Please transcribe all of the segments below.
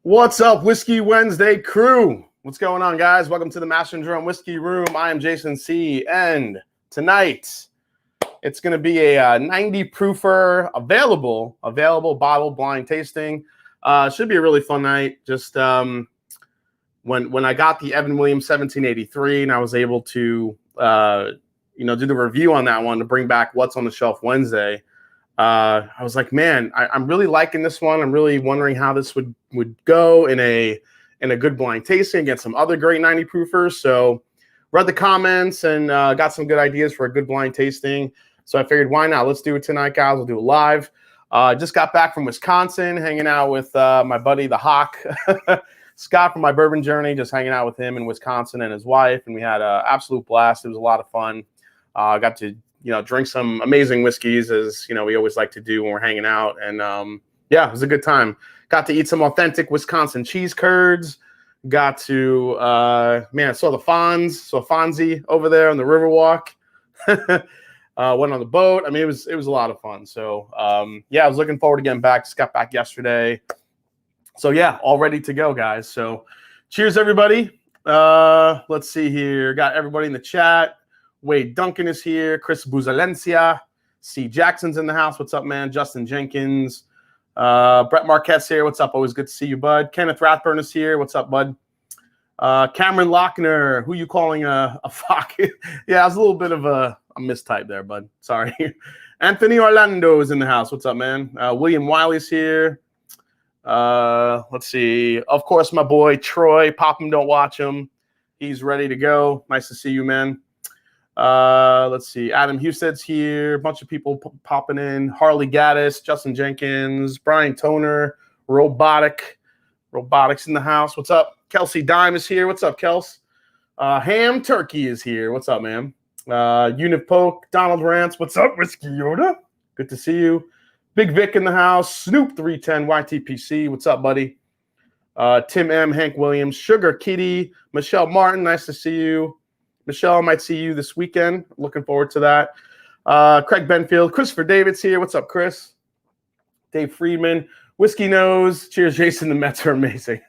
What's up, Whiskey Wednesday crew? What's going on, guys? Welcome to the Master and Drum Whiskey Room. I am Jason C. And tonight, it's going to be a 90 proofer available bottle blind tasting. Should be a really fun night. Just when I got the Evan Williams 1783 and I was able to do the review on that one to bring back What's on the Shelf Wednesday. I was like, man, I'm really liking this one. I'm really wondering how this would go in a good blind tasting against some other great 90 proofers. So read the comments and got some good ideas for a good blind tasting. So I figured, why not? Let's do it tonight, guys. We'll do it live. Just got back from Wisconsin, hanging out with my buddy, the Hawk, Scott from my bourbon journey, just hanging out with him in Wisconsin and his wife. And we had an absolute blast. It was a lot of fun. Got to drink some amazing whiskeys, as we always like to do when we're hanging out. And yeah, it was a good time. Got to eat some authentic Wisconsin cheese curds. Got to saw the Fonzie over there on the Riverwalk. Went on the boat. I mean, it was a lot of fun. So yeah, I was looking forward to getting back. Just got back yesterday. So yeah, all ready to go, guys. So cheers, everybody. Let's see here. Got everybody in the chat. Wade Duncan is here. Chris Buzalencia. C. Jackson's in the house. What's up, man? Justin Jenkins. Brett Marquette's here. What's up? Always good to see you, bud. Kenneth Rathburn is here. What's up, bud? Cameron Lochner. Who you calling a fuck? Yeah, it was a little bit of a mistype there, bud. Sorry. Anthony Orlando is in the house. What's up, man? William Wiley's here. Let's see. Of course, my boy Troy. Pop him, don't watch him. He's ready to go. Nice to see you, man. Let's see. Adam Husted's here. A bunch of people popping in. Harley Gaddis, Justin Jenkins, Brian Toner, Robotics in the house. What's up? Kelsey Dime is here. What's up, Kels? Ham Turkey is here. What's up, man? Univ Poke, Donald Rance. What's up, Whiskey Yoda? Good to see you. Big Vic in the house. Snoop 310 YTPC. What's up, buddy? Tim M, Hank Williams, Sugar Kitty, Michelle Martin. Nice to see you. Michelle, I might see you this weekend. Looking forward to that. Craig Benfield. Christopher David's here. What's up, Chris? Dave Friedman. Whiskey Nose. Cheers, Jason. The Mets are amazing.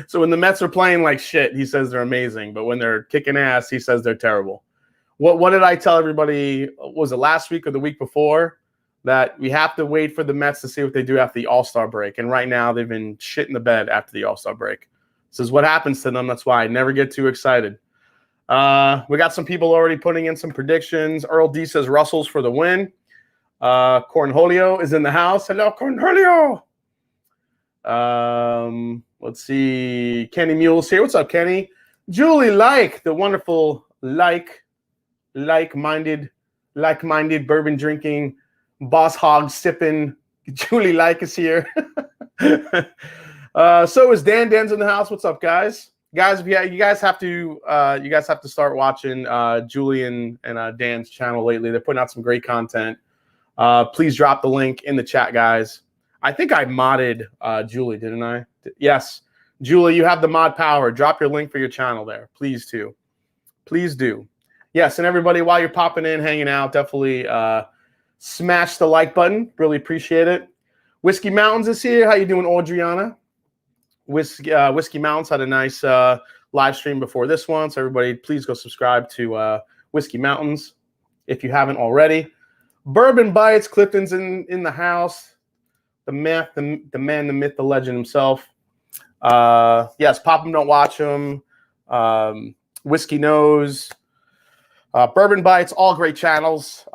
So when the Mets are playing like shit, he says they're amazing. But when they're kicking ass, he says they're terrible. What did I tell everybody? Was it last week or the week before? That we have to wait for the Mets to see what they do after the All-Star break. And right now, they've been shit in the bed after the All-Star break. This is what happens to them. That's why I never get too excited. We got some people already putting in some predictions. Earl D says Russell's for the win. Cornholio is in the house. Hello, Cornholio. Let's see. Kenny Mule's here. What's up, Kenny? Julie the wonderful like-minded bourbon drinking, boss hog sipping. Julie is here. So is Dan. Dan's in the house. What's up, guys? Guys, you guys have to start watching Julie and Dan's channel lately. They're putting out some great content. Please drop the link in the chat, guys. I think I modded Julie, didn't I? Yes. Julie, you have the mod power. Drop your link for your channel there. Please do. Please do. Yes, and everybody, while you're popping in, hanging out, definitely smash the like button. Really appreciate it. Whiskey Mountains is here. How you doing, Audriana? Whiskey Mountains had a nice live stream before this one, so everybody please go subscribe to Whiskey Mountains if you haven't already. Bourbon Bites, Clifton's in the house. The man, the myth, the legend himself. Yes, Pop 'em, don't watch him. Whiskey Nose, Bourbon Bites, all great channels.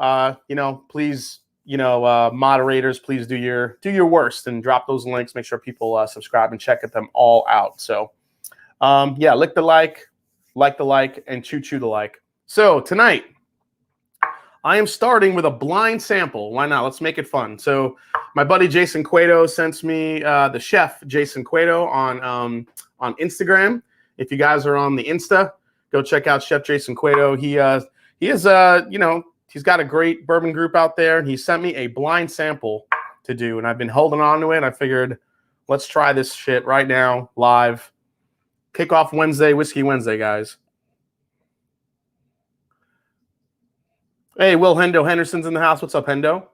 Please. Moderators, please do your worst and drop those links. Make sure people subscribe and check them all out. So, yeah, lick the like the like, and chew the like. So tonight, I am starting with a blind sample. Why not? Let's make it fun. So my buddy Jason Cueto sent me the chef Jason Cueto on Instagram. If you guys are on the Insta, go check out Chef Jason Cueto. He is he's got a great bourbon group out there, and he sent me a blind sample to do, and I've been holding on to it. I figured, let's try this shit right now, live. Kickoff Wednesday, Whiskey Wednesday, guys. Hey, Will Henderson's in the house. What's up, Hendo?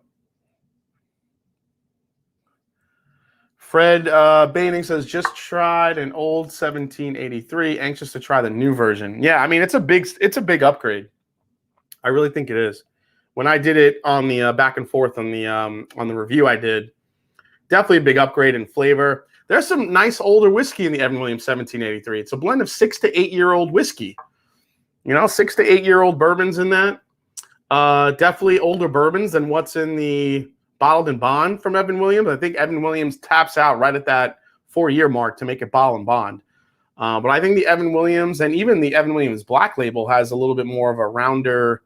Fred Baining says, just tried an old 1783, anxious to try the new version. Yeah, I mean, it's a big upgrade. I really think it is. When I did it on the back and forth on the review I did, definitely a big upgrade in flavor. There's some nice older whiskey in the Evan Williams 1783. It's a blend of 6 to 8 year old whiskey. 6 to 8 year old bourbons in that. Definitely older bourbons than what's in the bottled and bond from Evan Williams. I think Evan Williams taps out right at that 4-year mark to make it bottle and bond. But I think the Evan Williams and even the Evan Williams Black Label has a little bit more of a rounder.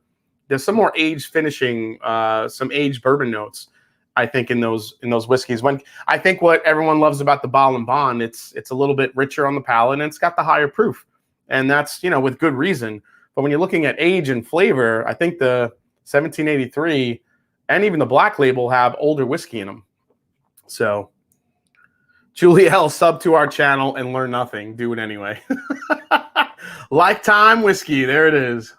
There's some more aged finishing, some aged bourbon notes, I think, in those whiskeys. When I think what everyone loves about the bottle and bond, it's a little bit richer on the palate and it's got the higher proof, and that's with good reason. But when you're looking at age and flavor, I think the 1783 and even the Black Label have older whiskey in them. So, Julie L, sub to our channel and learn nothing. Do it anyway. Lifetime whiskey. There it is.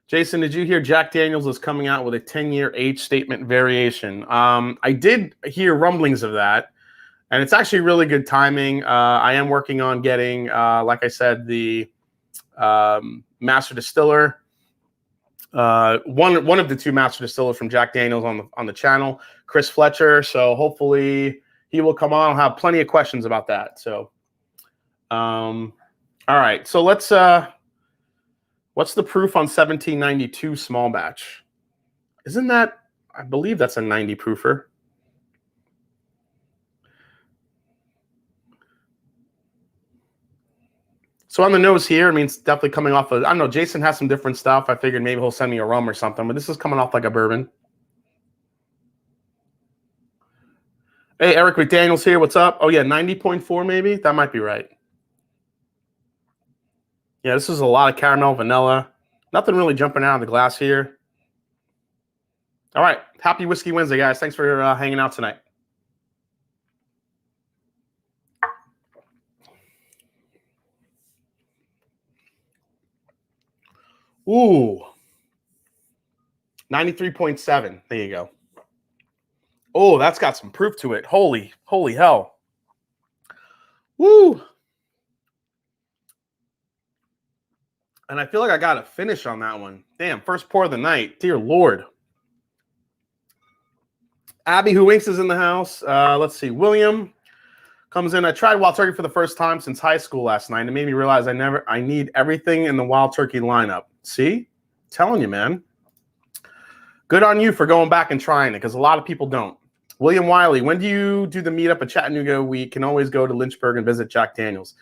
Jason, did you hear Jack Daniels is coming out with a 10-year age statement variation? I did hear rumblings of that, and it's actually really good timing. I am working on getting, like I said, the master distiller. One of the two master distillers from Jack Daniels on the channel, Chris Fletcher. So hopefully he will come on. I'll have plenty of questions about that. So, all right. So let's. What's the proof on 1792 small batch? Isn't that? I believe that's a 90 proofer. So on the nose here, I mean, it's definitely coming off of, I don't know, Jason has some different stuff. I figured maybe he'll send me a rum or something, but this is coming off like a bourbon. Hey, Eric McDaniels here. What's up? Oh, yeah, 90.4 maybe? That might be right. Yeah, this is a lot of caramel, vanilla. Nothing really jumping out of the glass here. All right. Happy Whiskey Wednesday, guys. Thanks for hanging out tonight. Ooh. 93.7. There you go. Oh, that's got some proof to it. Holy hell. Woo. And I feel like I got a finish on that one. Damn, first pour of the night. Dear Lord. Abby Who Winks is in the house. Let's see. William comes in. I tried Wild Turkey for the first time since high school last night. It made me realize I need everything in the Wild Turkey lineup. See? Telling you, man. Good on you for going back and trying it, because a lot of people don't. William Wiley, when do you do the meetup at Chattanooga? We can always go to Lynchburg and visit Jack Daniels.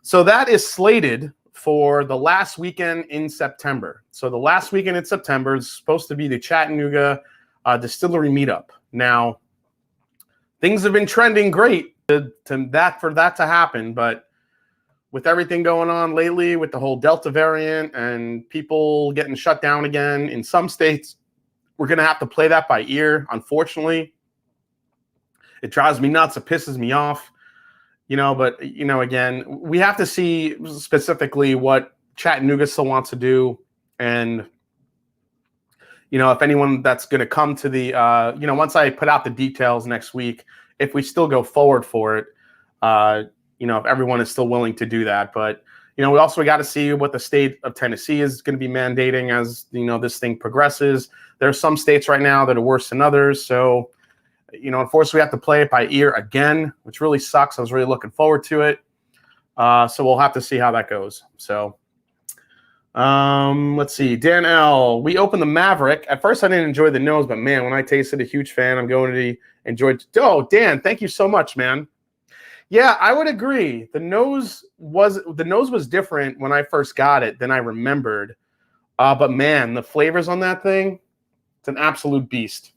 So that is slated for the last weekend in September. So the last weekend in September is supposed to be the Chattanooga distillery meetup. Now, things have been trending great for that to happen, but with everything going on lately with the whole Delta variant and people getting shut down again in some states, we're going to have to play that by ear, unfortunately. It drives me nuts. It pisses me off. But, again, we have to see specifically what Chattanooga still wants to do. And, if anyone that's going to come to the, once I put out the details next week, if we still go forward for it, if everyone is still willing to do that. But, we also got to see what the state of Tennessee is going to be mandating as, this thing progresses. There are some states right now that are worse than others. So, unfortunately, we have to play it by ear again, which really sucks. I was really looking forward to it. So we'll have to see how that goes. So let's see. Dan L. We opened the Maverick. At first, I didn't enjoy the nose, but, man, when I tasted it, a huge fan. I'm going to enjoy it. Oh, Dan, thank you so much, man. Yeah, I would agree. The nose was different when I first got it than I remembered. But, man, the flavors on that thing, it's an absolute beast.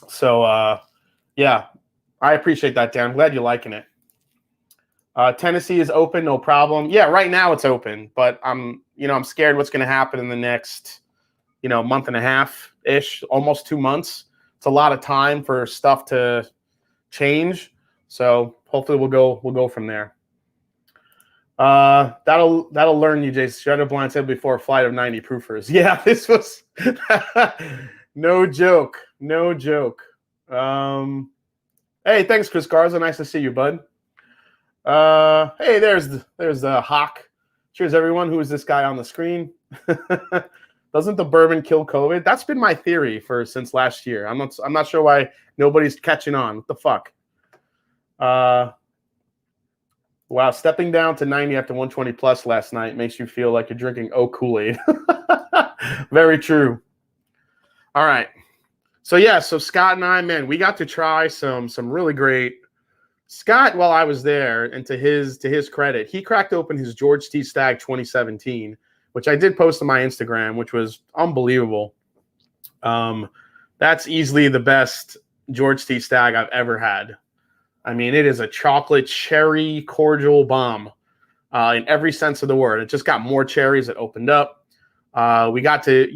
So, yeah, I appreciate that, Dan. I'm glad you're liking it. Tennessee is open, no problem. Yeah, right now it's open, but I'm scared what's going to happen in the next, month and a half-ish, almost 2 months. It's a lot of time for stuff to change. So hopefully we'll go from there. That'll learn you, Jason. Shredder Blind said before a flight of 90 proofers. Yeah, this was no joke. No joke. Hey, thanks, Chris Garza. Nice to see you, bud. Hey, there's the Hawk. Cheers, everyone. Who is this guy on the screen? Doesn't the bourbon kill COVID? That's been my theory since last year. I'm not sure why nobody's catching on. What the fuck? Wow, stepping down to 90 after 120 plus last night makes you feel like you're drinking Kool-Aid. Very true. All right. So yeah, so Scott and I, man, we got to try some really great. Scott, while I was there, and to his credit, he cracked open his George T. Stagg 2017, which I did post on my Instagram, which was unbelievable. That's easily the best George T. Stagg I've ever had. I mean, it is a chocolate cherry cordial bomb in every sense of the word. It just got more cherries. It opened up. We got to,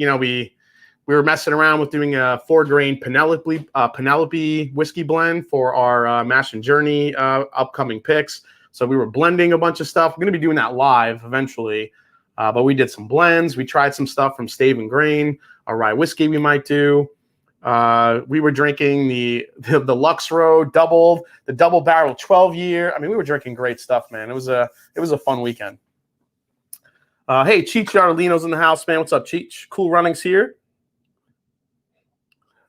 we were messing around with doing a 4-grain Penelope whiskey blend for our Mash and Journey upcoming picks. So we were blending a bunch of stuff. We're going to be doing that live eventually. But we did some blends. We tried some stuff from Stave and Grain, a rye whiskey we might do. We were drinking the Lux Road the double barrel 12-year. I mean, we were drinking great stuff, man. It was a fun weekend. Hey, Cheech Arlino's in the house, man. What's up, Cheech? Cool Runnings here.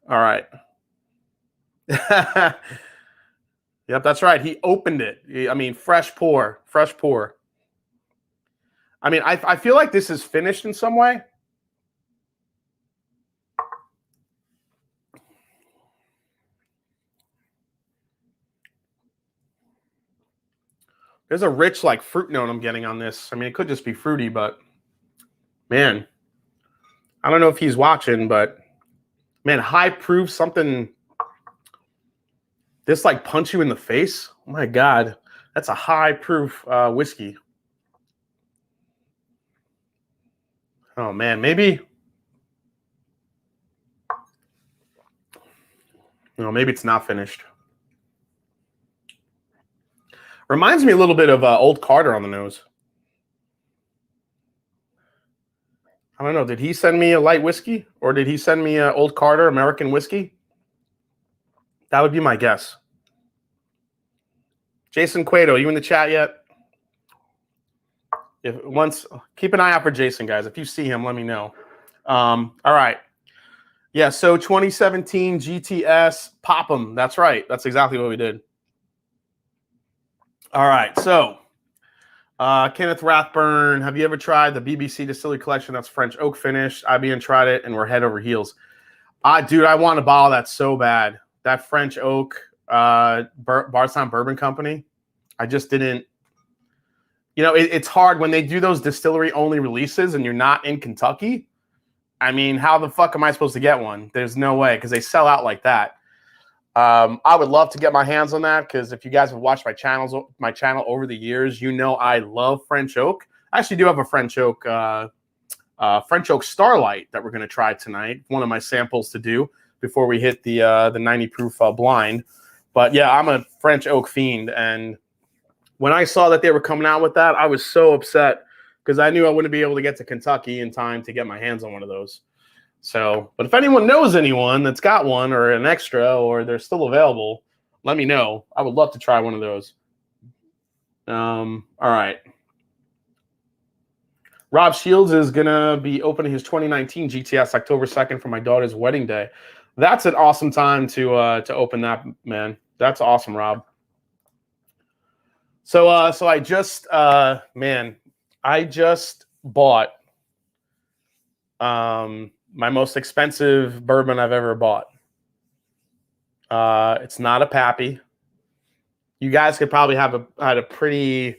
All right. Yep, that's right. He opened it. I mean, fresh pour. I mean, I feel like this is finished in some way. There's a rich, like, fruit note I'm getting on this. I mean, it could just be fruity, but, man, I don't know if he's watching, but, man, high proof, something this, like, punch you in the face. Oh, my God. That's a high proof whiskey. Oh, man, maybe it's not finished. Reminds me a little bit of Old Carter on the nose. I don't know. Did he send me a light whiskey, or did he send me Old Carter American whiskey? That would be my guess. Jason Cueto, you in the chat yet? Keep an eye out for Jason, guys. If you see him, let me know. All right. Yeah, so 2017 GTS, pop 'em. That's right. That's exactly what we did. All right, so Kenneth Rathburn, have you ever tried the BBC Distillery Collection? That's French oak finish. IBN tried it, and we're head over heels. Dude, I want to bottle that so bad. That French oak Bardstown Bourbon Company. I just didn't. It's hard when they do those distillery-only releases and you're not in Kentucky. I mean, how the fuck am I supposed to get one? There's no way, because they sell out like that. I would love to get my hands on that, because if you guys have watched my channel over the years, I love French oak. I actually do have a French oak Starlight that we're going to try tonight. One of my samples to do before we hit the 90 proof blind. But yeah, I'm a French oak fiend, and when I saw that they were coming out with that, I was so upset, because I knew I wouldn't be able to get to Kentucky in time to get my hands on one of those. So, but if anyone knows anyone that's got one, or an extra, or they're still available, let me know. I would love to try one of those. All right. Rob Shields is going to be opening his 2019 GTS October 2nd for my daughter's wedding day. That's an awesome time to open that, man. That's awesome, Rob. So I just bought my most expensive bourbon I've ever bought. It's not a Pappy. You guys could probably had a pretty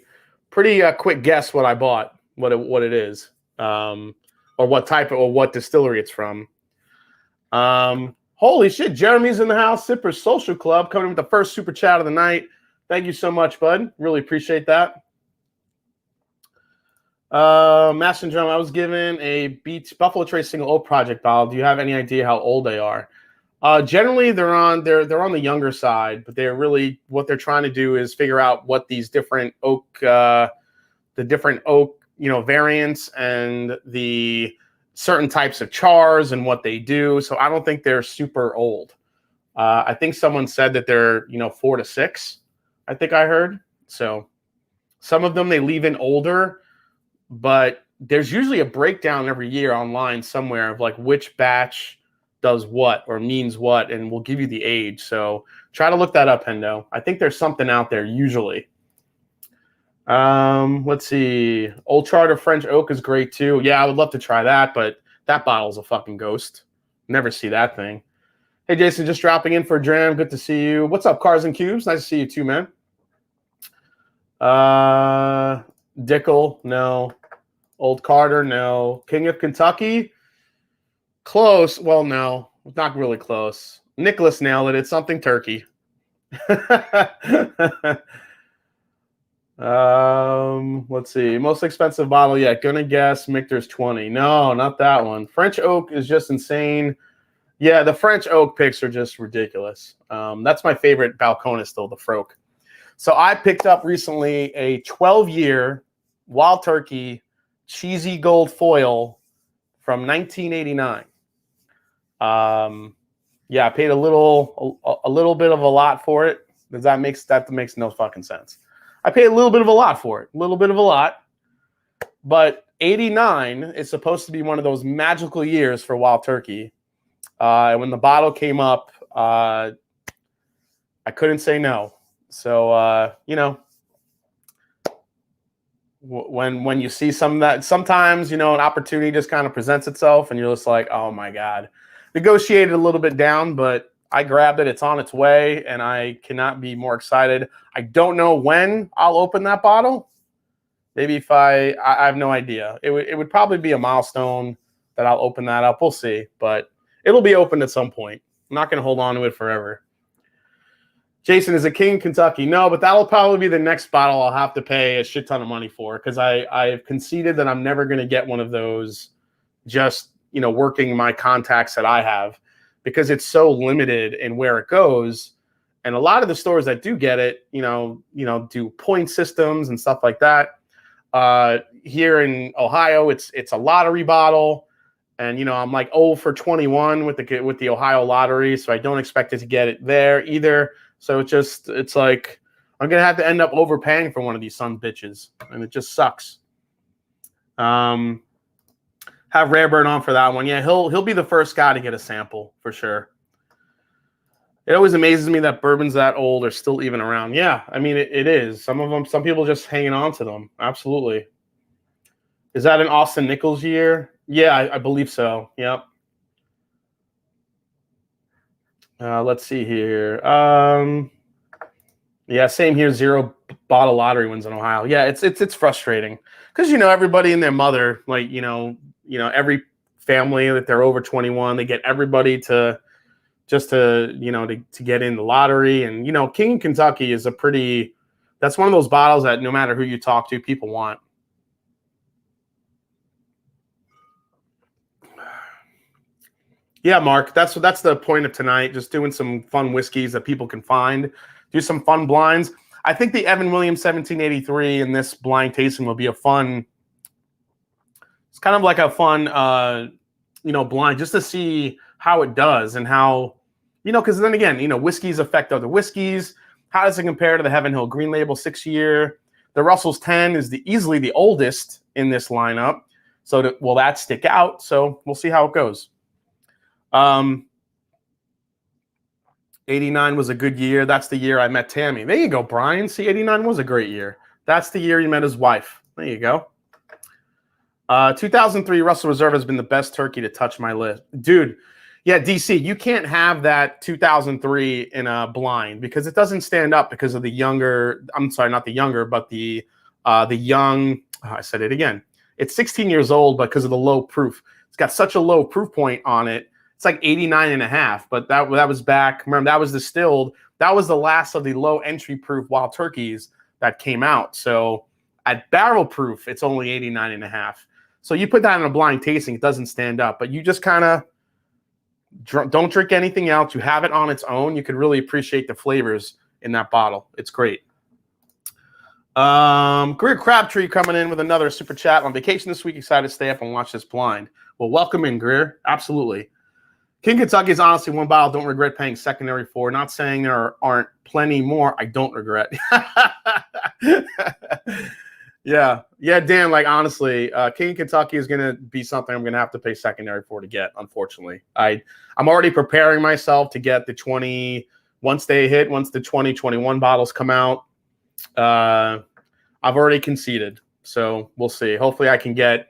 quick guess what I bought, what it is, or what distillery it's from. Holy shit, Jeremy's in the house. Sippers Social Club coming with the first super chat of the night. Thank you so much, bud. Really appreciate that. Mash and Drum, I was given a Buffalo Trace single oak project bottle. Do you have any idea how old they are? Generally, they're on the younger side, but they're really, what they're trying to do is figure out what these different oak, variants and the certain types of chars and what they do. So I don't think they're super old. I think someone said that they're, 4 to 6, I think I heard. So some of them, they leave in older, but there's usually a breakdown every year online somewhere of like which batch does what or means what, and we'll give you the age. So try to look that up, Hendo. I think there's something out there usually. Let's see. Old Charter French Oak is great too. Yeah, I would love to try that, but that bottle's a fucking ghost. Never see that thing. Hey, Jason, just dropping in for a dram. Good to see you. What's up, Cars and Cubes? Nice to see you too, man. Dickel, no. Old Carter, no. King of Kentucky, close. Well, no, not really close. Nicholas nailed it. It's something turkey. Let's see. Most expensive bottle yet. Gonna guess Michter's 20. No, not that one. French Oak is just insane. Yeah, the French Oak picks are just ridiculous. That's my favorite Balcones still, the Froke. So I picked up recently a 12-year Wild Turkey cheesy gold foil from 1989. Yeah, I paid a little bit of a lot for it. That makes no fucking sense. I paid a little bit of a lot for it. A little bit of a lot. But 89 is supposed to be one of those magical years for Wild Turkey. And when the bottle came up, I couldn't say no. So, when you see some of that, sometimes, an opportunity just kind of presents itself and you're just like, oh my God. Negotiated a little bit down, but I grabbed it. It's on its way, and I cannot be more excited. I don't know when I'll open that bottle. Maybe if I have no idea. It would probably be a milestone that I'll open that up. We'll see, but it'll be opened at some point. I'm not going to hold on to it forever. Jason, is it King Kentucky? No, but that'll probably be the next bottle I'll have to pay a shit ton of money for, because I've conceded that I'm never going to get one of those just, working my contacts that I have, because it's so limited in where it goes. And a lot of the stores that do get it, do point systems and stuff like that. Here in Ohio, it's a lottery bottle. And, I'm like 0 for 21 with the Ohio lottery. So I don't expect it to get it there either. So it's like, I'm going to have to end up overpaying for one of these son bitches. And it just sucks. Have Rareburn on for that one. Yeah, he'll be the first guy to get a sample for sure. It always amazes me that bourbons that old are still even around. Yeah, I mean, it is. Some people just hanging on to them. Absolutely. Is that an Austin Nichols year? Yeah, I believe so. Yep. Let's see here. Yeah, same here. 0 bottle lottery wins in Ohio. Yeah, it's frustrating because everybody and their mother, like every family that they're over 21, they get everybody to get in the lottery. And King Kentucky is that's one of those bottles that no matter who you talk to, people want. Yeah, Mark, that's the point of tonight. Just doing some fun whiskeys that people can find. Do some fun blinds. I think the Evan Williams 1783 in this blind tasting will be a fun. It's kind of like a fun, blind, just to see how it does and how, because then again, whiskeys affect other whiskeys. How does it compare to the Heaven Hill Green Label 6-year? The Russell's 10 is easily the oldest in this lineup. So will that stick out? So we'll see how it goes. 89 was a good year. That's the year I met Tammy. There you go, Brian. See, 89 was a great year. That's the year you met his wife. There you go. 2003 Russell Reserve has been the best turkey to touch my list. Dude, yeah, DC, you can't have that 2003 in a blind because it doesn't stand up because of the younger, I'm sorry, not the younger, but the young, I said it again. It's 16 years old, but because of the low proof. It's got such a low proof point on it. It's like 89.5, but that was back. Remember, that was distilled. That was the last of the low entry proof wild turkeys that came out. So at barrel proof, it's only 89.5. So you put that in a blind tasting, it doesn't stand up. But you just kind of don't drink anything else. You have it on its own. You could really appreciate the flavors in that bottle. It's great. Greer Crabtree coming in with another super chat. On vacation this week, excited to stay up and watch this blind. Well, welcome in, Greer. Absolutely. King Kentucky is honestly one bottle don't regret paying secondary for. Not saying there aren't plenty more I don't regret. Yeah, Dan, like honestly, King Kentucky is going to be something I'm going to have to pay secondary for to get, unfortunately. I'm already preparing myself to get the 20, once the 2021 bottles come out. I've already conceded, so we'll see. Hopefully I can get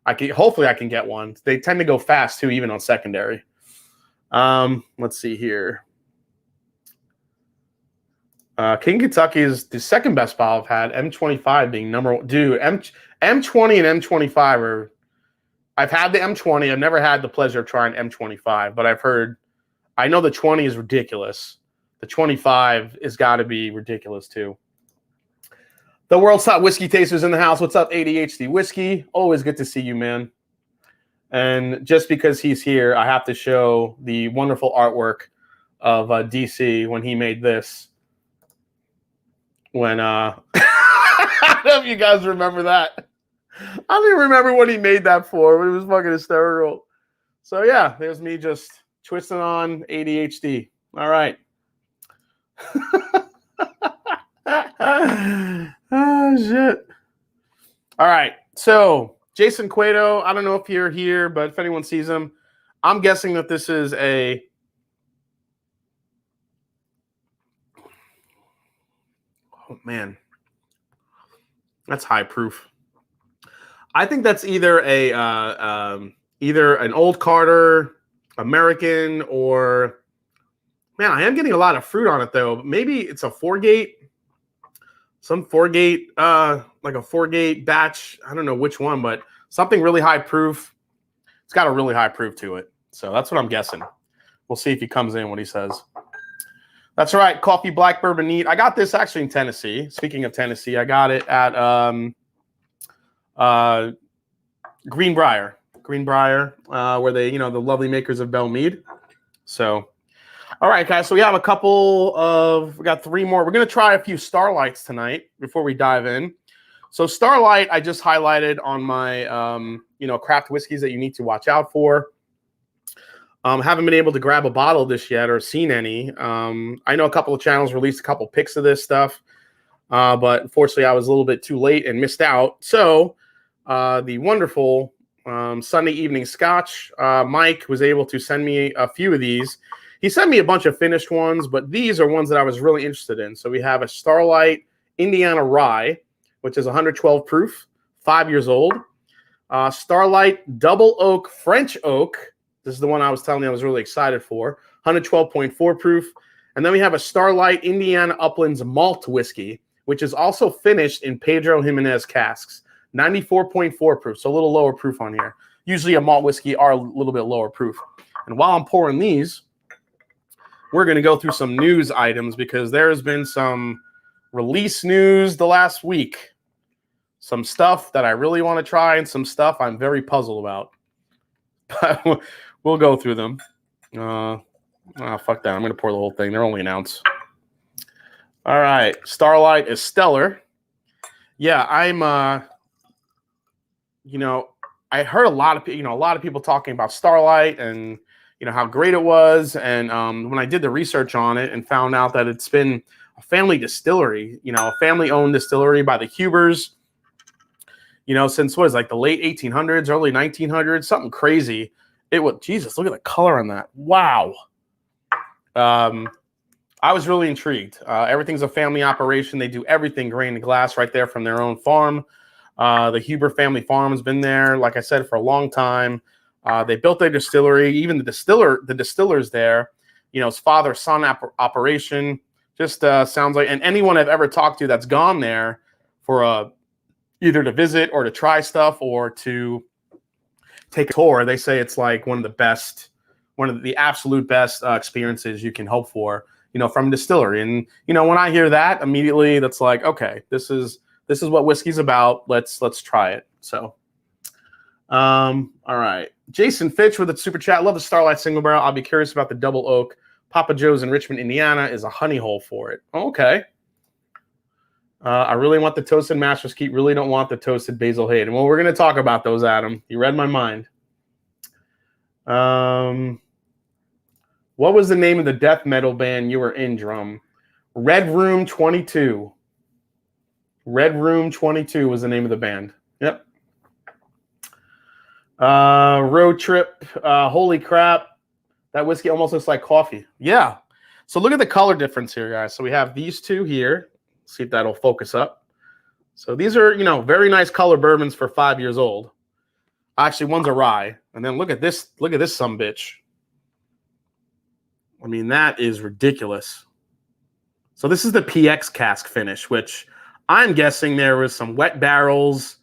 one. They tend to go fast too, even on secondary. Let's see here. King Kentucky is the second best bottle I've had. M25 being number one. Dude, M20 and M25 are. I've had the M20. I've never had the pleasure of trying M25, but I've heard. I know the 20 is ridiculous. The 25 has got to be ridiculous too. The world's top whiskey tasters in the house. What's up, ADHD Whiskey? Always good to see you, man. And just because he's here, I have to show the wonderful artwork of DC when he made this. When I don't know if you guys remember that. I don't even remember what he made that for, but it was fucking hysterical. So yeah, there's me just twisting on ADHD. All right. Oh shit. All right. So Jason Cueto, I don't know if you're here, but if anyone sees him, I'm guessing that this is a oh man, that's high proof. I think that's either either an Old Carter American or man, I am getting a lot of fruit on it though. Maybe it's a 4-gate, some 4-gate, like a 4-gate batch. I don't know which one, but something really high proof. It's got a really high proof to it, so that's what I'm guessing. We'll see if he comes in what he says. That's right. Coffee Black Bourbon Neat. I got this actually in Tennessee. Speaking of Tennessee, I got it at Greenbrier, where they, the lovely makers of Belle Mead. So, all right, guys. So we have we got 3 more. We're going to try a few Starlights tonight before we dive in. So Starlight, I just highlighted on my, craft whiskeys that you need to watch out for. Haven't been able to grab a bottle of this yet or seen any. I know a couple of channels released a couple pics of this stuff, but unfortunately I was a little bit too late and missed out. So the wonderful Sunday Evening Scotch, Mike was able to send me a few of these. He sent me a bunch of finished ones, but these are ones that I was really interested in. So we have a Starlight Indiana Rye, which is 112 proof, 5 years old. Starlight Double Oak French Oak. This is the one I was telling you I was really excited for. 112.4 proof. And then we have a Starlight Indiana Uplands Malt Whiskey, which is also finished in Pedro Jimenez casks. 94.4 proof, so a little lower proof on here. Usually a malt whiskey are a little bit lower proof. And while I'm pouring these, we're going to go through some news items because there has been some release news the last week. Some stuff that I really want to try and some stuff I'm very puzzled about. But we'll go through them. Fuck that. I'm going to pour the whole thing. They're only an ounce. All right. Starlight is stellar. Yeah, I'm, I heard a lot of people talking about Starlight and, how great it was. And when I did the research on it and found out that it's been a family distillery, a family-owned distillery by the Hubers, since what is like the late 1800s, early 1900s, something crazy. It was, Jesus, look at the color on that. Wow. I was really intrigued. Everything's a family operation. They do everything grain to glass right there from their own farm. The Huber family farm has been there, like I said, for a long time. They built their distillery. Even the distillers there, his father-son operation. Just sounds like, and anyone I've ever talked to that's gone there for either to visit or to try stuff or to take a tour, they say it's like one of the absolute best experiences you can hope for, from a distillery. And, when I hear that, immediately that's like, okay, this is what whiskey's about. Let's try it. So, all right. Jason Fitch with a super chat. Love the Starlight single barrel. I'll be curious about the Double Oak. Papa Joe's in Richmond, Indiana is a honey hole for it. Okay. I really want the toasted Master's Keep. Really don't want the toasted Basil Hayden. Well, we're going to talk about those, Adam. You read my mind. What was the name of the death metal band you were in, Drum? Red Room 22. Red Room 22 was the name of the band. Yep. Road Trip. Holy crap. That whiskey almost looks like coffee. Yeah. So look at the color difference here, guys. So we have these two here. Let's see if that'll focus up. So these are, you know, very nice color bourbons for 5 years old. Actually, one's a rye. And then look at this. Look at this sumbitch. I mean, that is ridiculous. So this is the PX cask finish, which I'm guessing there was some wet barrels.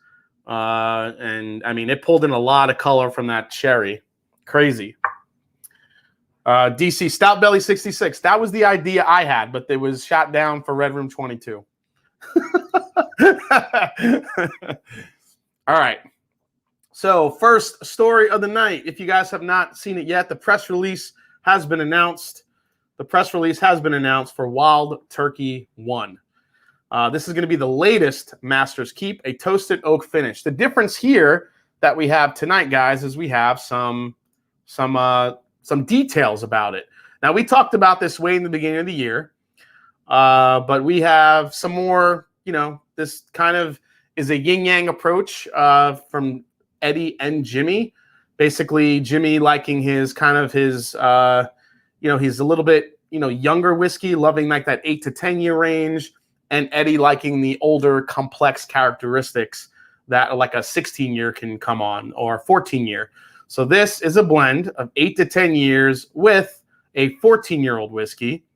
And, I mean, it pulled in a lot of color from that cherry. Crazy. DC Stout Belly 66. That was the idea I had, but it was shot down for Red Room 22. All right. So first story of the night. If you guys have not seen it yet, the press release has been announced. The press release has been announced for Wild Turkey 1. This is going to be the latest Master's Keep, a toasted oak finish. The difference here that we have tonight, guys, is we have some details about it. Now, we talked about this way in the beginning of the year, but we have some more, you know, this kind of is a yin-yang approach from Eddie and Jimmy. Basically, Jimmy liking his kind of his, you know, he's a little bit, you know, younger whiskey, loving like that 8 to 10 year range, and Eddie liking the older, complex characteristics that like a 16-year can come on or 14-year. So this is a blend of 8 to 10 years with a 14-year-old whiskey.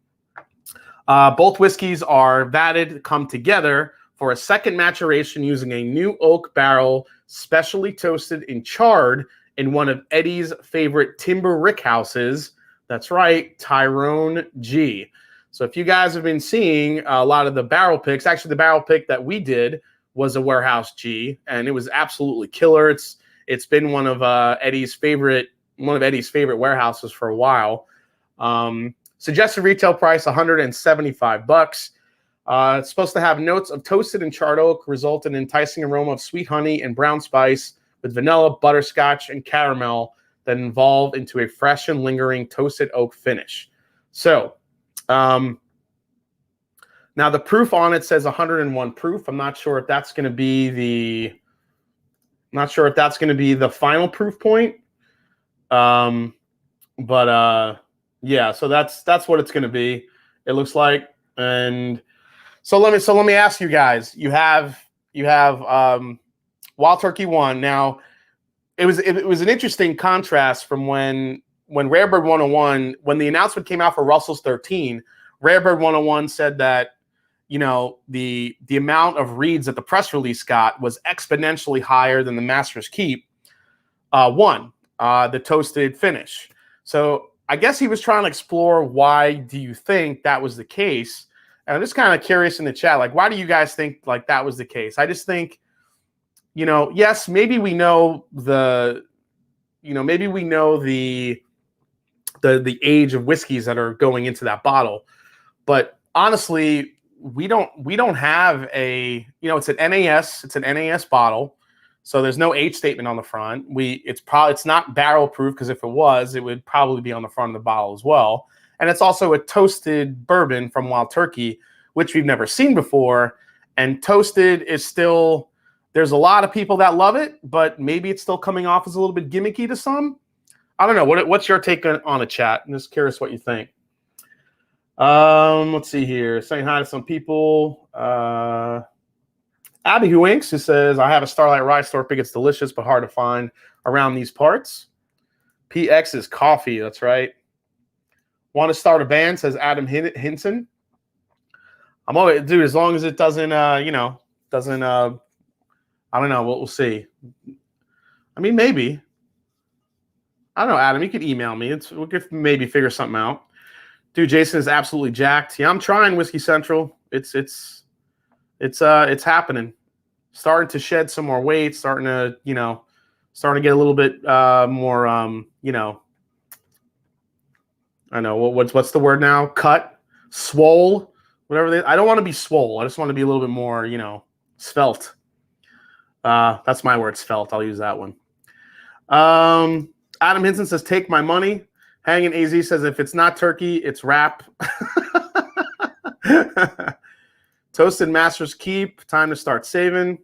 Both whiskeys are vatted, come together for a second maturation using a new oak barrel, specially toasted and charred in one of Eddie's favorite timber rick houses. That's right, Tyrone G. So if you guys have been seeing a lot of the barrel picks, actually the barrel pick that we did was a Warehouse G, and it was absolutely killer. It's been one of Eddie's favorite warehouses for a while. Suggested retail price $175. It's supposed to have notes of toasted and charred oak, result in enticing aroma of sweet honey and brown spice with vanilla, butterscotch, and caramel that evolve into a fresh and lingering toasted oak finish. So, now the proof on it says 101 proof. I'm not sure if that's going to be the final proof point. Yeah, so that's what it's going to be. It looks like. And so let me ask you guys. You have Wild Turkey 1. Now, it was an interesting contrast from when Rarebird 101, when the announcement came out for Russell's 13, Rarebird 101 said that, you know, the amount of reads that the press release got was exponentially higher than the Master's Keep the toasted finish. So I guess he was trying to explore, why do you think that was the case? And I'm just kind of curious in the chat, like, why do you guys think like that was the case? I just think, you know, yes, maybe we know the age of whiskeys that are going into that bottle, but honestly, we don't have a, you know, it's an NAS bottle, so there's no age statement on the front. It's not barrel proof, because if it was, it would probably be on the front of the bottle as well. And it's also a toasted bourbon from Wild Turkey, which we've never seen before. And toasted is still, there's a lot of people that love it, but maybe it's still coming off as a little bit gimmicky to some. I don't know. What's your take on a chat? I'm just curious what you think. Let's see here. Saying hi to some people. Abby Who Inks, who says, I have a Starlight Rye store pick. It's delicious, but hard to find around these parts. PX is coffee. That's right. Want to start a band, says Adam Hinson. I'm always, dude, as long as it doesn't, I don't know. We'll see. I mean, maybe. I don't know, Adam. You could email me. We could maybe figure something out. Dude, Jason is absolutely jacked. Yeah, I'm trying Whiskey Central. It's happening. Starting to shed some more weight. Starting to get a little bit more. I know what's the word now? Cut, swole, whatever. I don't want to be swole. I just want to be a little bit more, svelte. That's my word, svelte. I'll use that one. Adam Hinson says, take my money. Hanging AZ says if it's not turkey, it's wrap. Toasted Masters Keep. Time to start saving.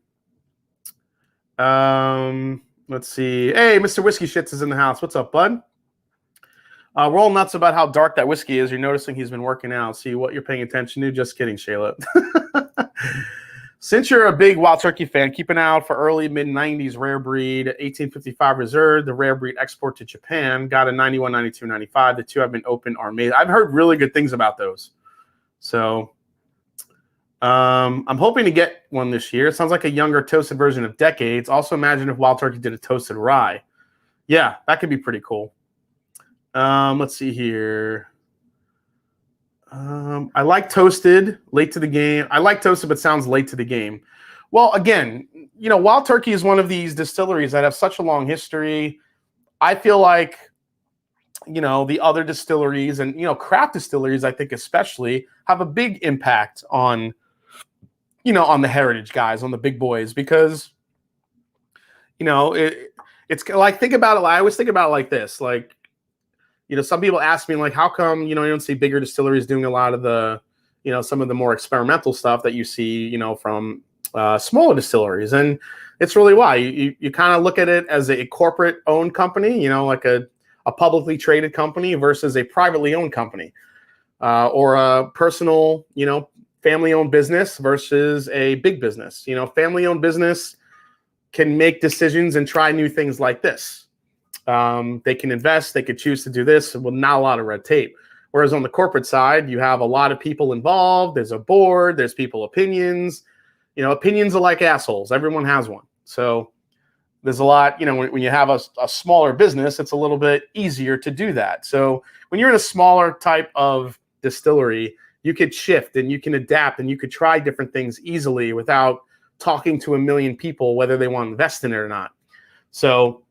Let's see. Hey, Mr. Whiskey Shits is in the house. What's up, bud? We're all nuts about how dark that whiskey is. You're noticing he's been working out. See what you're paying attention to. Just kidding, Shayla. Since you're a big Wild Turkey fan, keep an eye out for early mid-90s rare breed, 1855 reserve, the rare breed export to Japan. Got a 91, 92, 95. The two have been open are made. I've heard really good things about those. So I'm hoping to get one this year. It sounds like a younger toasted version of Decades. Also imagine if Wild Turkey did a toasted rye. Yeah, that could be pretty cool. Let's see here. I like toasted, late to the game. I like toasted, but sounds late to the game. Well, again, you know, Wild Turkey is one of these distilleries that have such a long history. I feel like, you know, the other distilleries and, you know, craft distilleries, I think especially, have a big impact on, you know, on the heritage guys, on the big boys, because, you know, it's like, think about it. I always think about it like this, like, you know, some people ask me, like, how come, you know, you don't see bigger distilleries doing a lot of the, you know, some of the more experimental stuff that you see, you know, from smaller distilleries? And it's really why. You kind of look at it as a corporate-owned company, you know, like a publicly traded company versus a privately owned company, or a personal, you know, family-owned business versus a big business. You know, family-owned business can make decisions and try new things like this. They can invest, they could choose to do this with not a lot of red tape. Whereas on the corporate side, you have a lot of people involved. There's a board, there's people opinions. You know, opinions are like assholes. Everyone has one. So there's a lot, you know, when you have a smaller business, it's a little bit easier to do that. So when you're in a smaller type of distillery, you could shift and you can adapt and you could try different things easily without talking to a million people, whether they want to invest in it or not. So,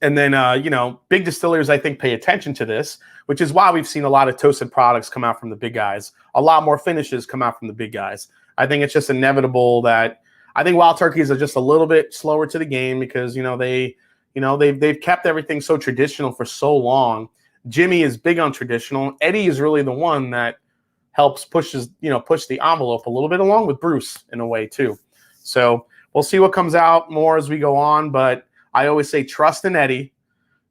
and then, you know, big distillers, I think, pay attention to this, which is why we've seen a lot of toasted products come out from the big guys. A lot more finishes come out from the big guys. I think it's just inevitable that I think Wild Turkeys are just a little bit slower to the game because, you know, they've kept everything so traditional for so long. Jimmy is big on traditional. Eddie is really the one that helps push the envelope a little bit, along with Bruce in a way too. So we'll see what comes out more as we go on, but I always say trust in Eddie,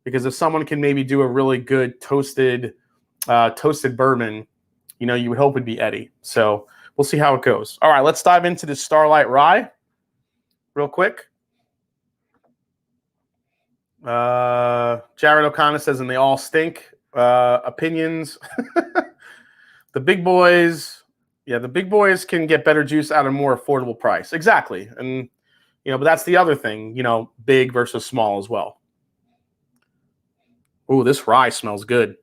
because if someone can maybe do a really good toasted bourbon, you know, you would hope it'd be Eddie. So we'll see how it goes. All right, let's dive into this Starlight Rye real quick. Jared O'Connor says, and they all stink. Opinions. The big boys, yeah, the big boys can get better juice at a more affordable price. Exactly. And, you know, but that's the other thing, you know, big versus small as well. Ooh, this rye smells good.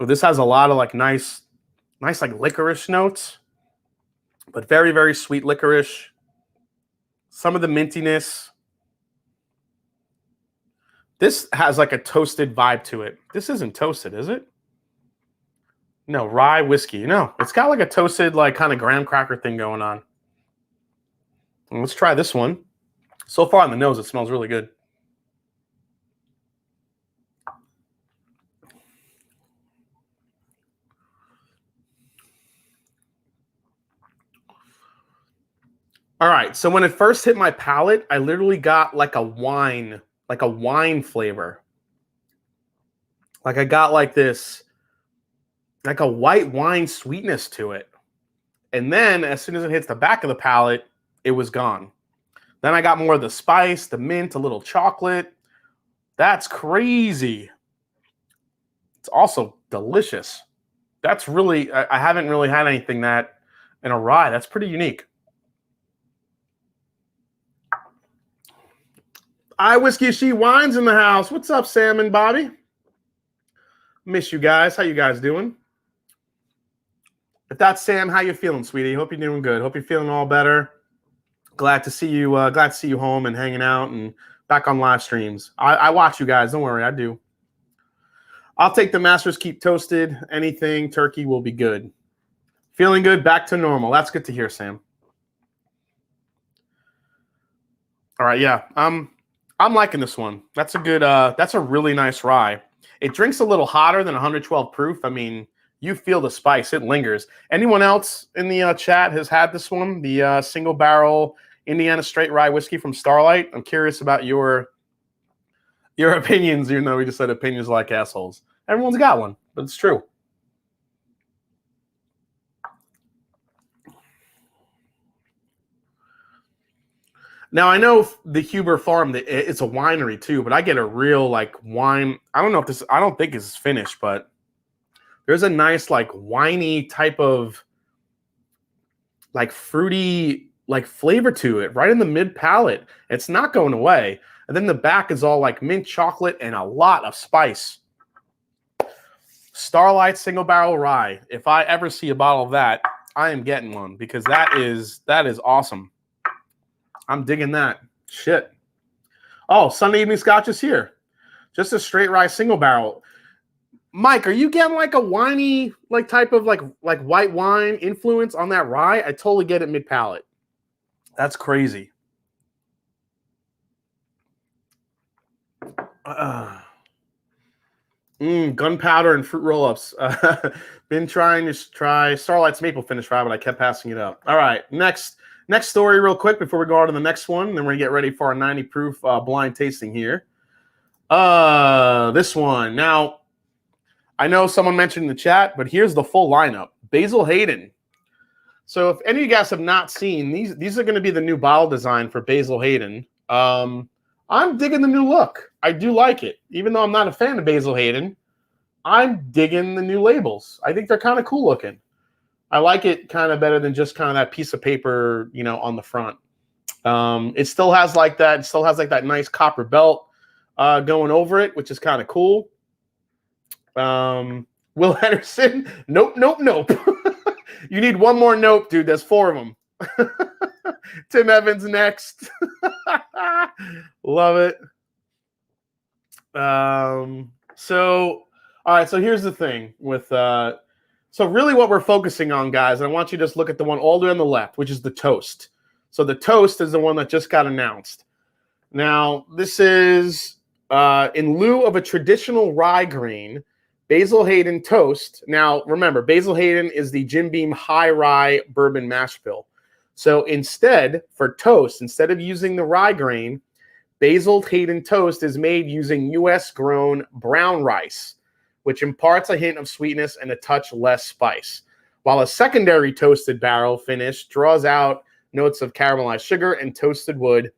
Well, this has a lot of like nice like licorice notes, but very, very sweet licorice. Some of the mintiness. This has like a toasted vibe to it. This isn't toasted, is it? No, rye whiskey. No, it's got like a toasted, like kind of graham cracker thing going on. And let's try this one. So far on the nose, it smells really good. All right, so when it first hit my palate, I literally got like a wine flavor. Like I got like this, like a white wine sweetness to it. And then as soon as it hits the back of the palate, it was gone. Then I got more of the spice, the mint, a little chocolate. That's crazy. It's also delicious. That's really, I haven't really had anything that in a rye. That's pretty unique. Whiskey She Wines in the house. What's up, Sam and Bobby? Miss you guys. How you guys doing? If that's Sam, how you feeling, sweetie? Hope you're doing good. Hope you're feeling all better. Glad to see you. Glad to see you home and hanging out and back on live streams. I watch you guys. Don't worry, I do. I'll take the Masters Keep toasted. Anything turkey will be good. Feeling good. Back to normal. That's good to hear, Sam. All right, yeah. I'm liking this one. That's a good, that's a really nice rye. It drinks a little hotter than 112 proof. I mean, you feel the spice. It lingers. Anyone else in the chat has had this one, the single barrel Indiana straight rye whiskey from Starlight? I'm curious about your opinions, even though we just said opinions like assholes. Everyone's got one, but it's true. Now, I know the Huber Farm, it's a winery too, but I get a real like wine. I don't know if this, I don't think it's finished, but there's a nice like winey type of like fruity like flavor to it right in the mid palate. It's not going away. And then the back is all like mint chocolate and a lot of spice. Starlight single barrel rye. If I ever see a bottle of that, I am getting one because that is awesome. I'm digging that. Shit. Oh, Sunday Evening Scotch is here. Just a straight rye single barrel. Mike, are you getting like a winey like type of like white wine influence on that rye? I totally get it mid palate. That's crazy. Gunpowder and fruit roll-ups. Been trying to try Starlight's maple finish rye, but I kept passing it up. All right, next story real quick before we go on to the next one. Then we're going to get ready for our 90 proof blind tasting here. This one. Now, I know someone mentioned in the chat, but here's the full lineup. Basil Hayden. So if any of you guys have not seen, these are going to be the new bottle design for Basil Hayden. I'm digging the new look. I do like it. Even though I'm not a fan of Basil Hayden, I'm digging the new labels. I think they're kind of cool looking. I like it kind of better than just kind of that piece of paper, you know, on the front. It still has like that. It still has like that nice copper belt going over it, which is kind of cool. Will Henderson. Nope. You need one more nope, dude. There's 4 of them. Tim Evans next. Love it. So, all right. So here's the thing with, so really what we're focusing on, guys, and I want you to just look at the one all the way on the left, which is the toast. So the toast is the one that just got announced. Now, this is in lieu of a traditional rye grain, Basil Hayden toast. Now, remember, Basil Hayden is the Jim Beam high rye bourbon mash bill. So instead, for toast, instead of using the rye grain, Basil Hayden toast is made using U.S.-grown brown rice, which imparts a hint of sweetness and a touch less spice, while a secondary toasted barrel finish draws out notes of caramelized sugar and toasted wood.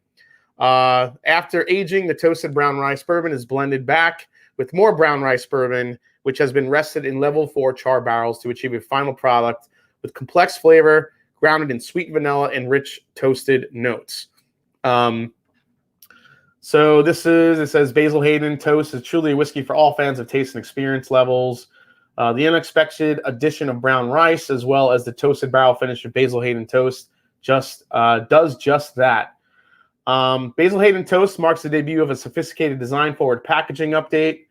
After aging, the toasted brown rice bourbon is blended back with more brown rice bourbon, which has been rested in level 4 char barrels to achieve a final product with complex flavor, grounded in sweet vanilla and rich toasted notes. So it says Basil Hayden Toast is truly a whiskey for all fans of taste and experience levels. The unexpected addition of brown rice, as well as the toasted barrel finish of Basil Hayden Toast, does just that. Basil Hayden Toast marks the debut of a sophisticated design-forward packaging update.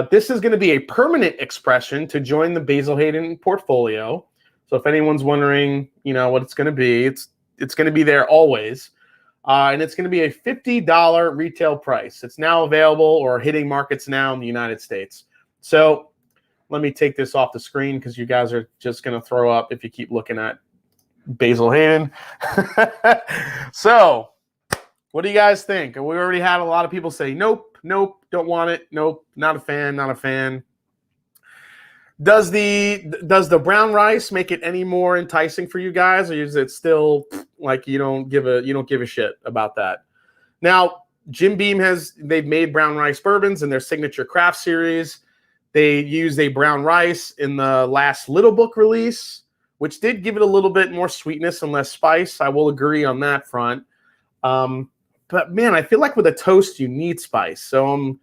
This is going to be a permanent expression to join the Basil Hayden portfolio. So if anyone's wondering, you know, what it's going to be, it's going to be there always. And it's going to be a $50 retail price. It's now available or hitting markets now in the United States. So let me take this off the screen because you guys are just going to throw up if you keep looking at Basil Hayden. So what do you guys think? We already had a lot of people say, nope, don't want it. Nope, not a fan. Does the brown rice make it any more enticing for you guys, or is it still like you don't give a shit about that? Now, Jim Beam they've made brown rice bourbons in their signature craft series. They used a brown rice in the last Little Book release, which did give it a little bit more sweetness and less spice. I will agree on that front. But man, I feel like with a toast you need spice. So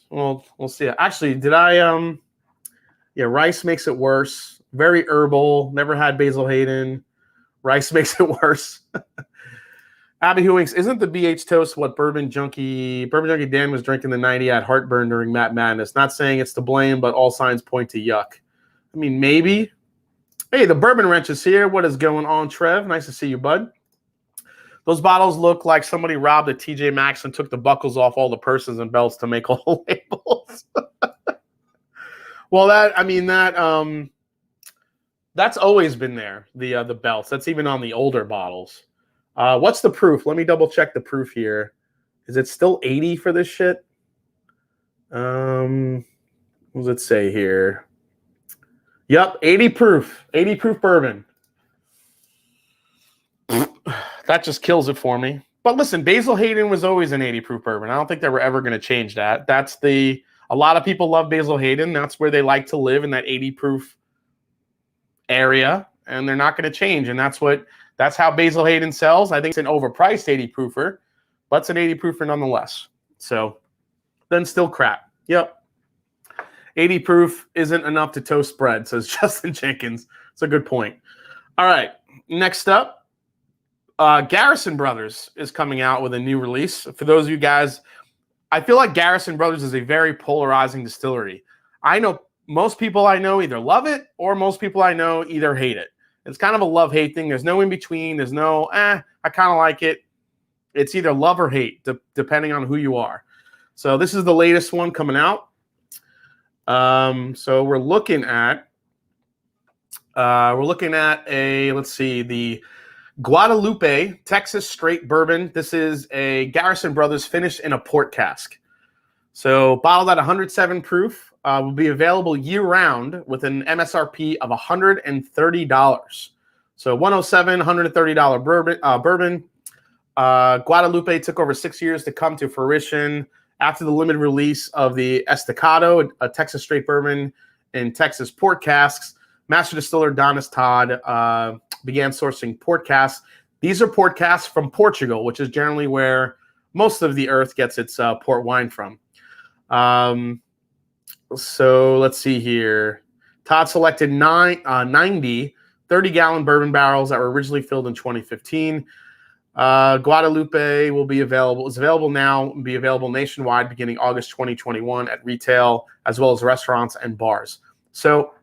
well, we'll see. Actually, rice makes it worse. Very herbal. Never had Basil Hayden. Rice makes it worse. Abby Hewings, isn't the BH toast what Bourbon Junkie Dan was drinking the 90 at heartburn during Matt Madness? Not saying it's to blame, but all signs point to yuck. I mean, maybe. Hey, the Bourbon Wrench is here. What is going on, Trev? Nice to see you, bud. Those bottles look like somebody robbed a TJ Maxx and took the buckles off all the purses and belts to make all the labels. Well, that's always been there. The belts. That's even on the older bottles. What's the proof? Let me double check the proof here. Is it still 80 for this shit? What does it say here? Yep, 80 proof. 80 proof bourbon. That just kills it for me. But listen, Basil Hayden was always an 80 proof bourbon. I don't think they were ever going to change that. A lot of people love Basil Hayden. That's where they like to live, in that 80 proof area, and they're not going to change. And that's how Basil Hayden sells. I think it's an overpriced 80 proofer, but it's an 80 proofer nonetheless. So then still crap. Yep. 80 proof isn't enough to toast bread, says Justin Jenkins. It's a good point. All right. Next up, Garrison Brothers is coming out with a new release. For those of you guys, I feel like Garrison Brothers is a very polarizing distillery. I know most people I know either love it, or most people I know either hate it. It's kind of a love-hate thing. There's no in between. There's no, I kind of like it. It's either love or hate, depending on who you are. So this is the latest one coming out. So we're looking at the Guadalupe Texas Straight Bourbon. This is a Garrison Brothers finished in a port cask. So bottled at 107 proof, will be available year-round with an MSRP of $130. So 107, $130 bourbon. Guadalupe took over 6 years to come to fruition after the limited release of the Estacado, a Texas straight bourbon in Texas port casks. Master distiller Donis Todd began sourcing port casks. These are port casks from Portugal, which is generally where most of the earth gets its port wine from. So let's see here. Todd selected 90 30-gallon bourbon barrels that were originally filled in 2015. Guadalupe is available now and be available nationwide beginning August 2021 at retail, as well as restaurants and bars. So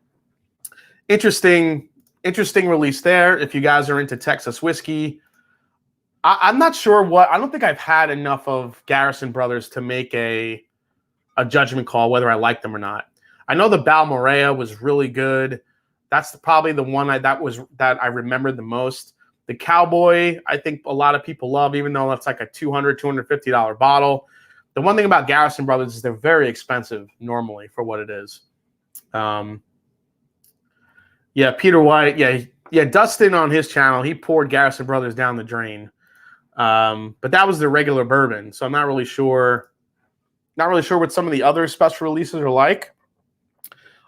interesting release there. If you guys are into Texas whiskey, I'm not sure I don't think I've had enough of Garrison Brothers to make a judgment call whether I like them or not. I know the Balmorea was really good. That's probably the one that I remembered the most. The Cowboy, I think a lot of people love, even though that's like a $200, $250 bottle. The one thing about Garrison Brothers is they're very expensive normally for what it is. Yeah, Peter White. Yeah, Dustin on his channel, he poured Garrison Brothers down the drain. But that was the regular bourbon, so I'm not really sure. Not really sure what some of the other special releases are like.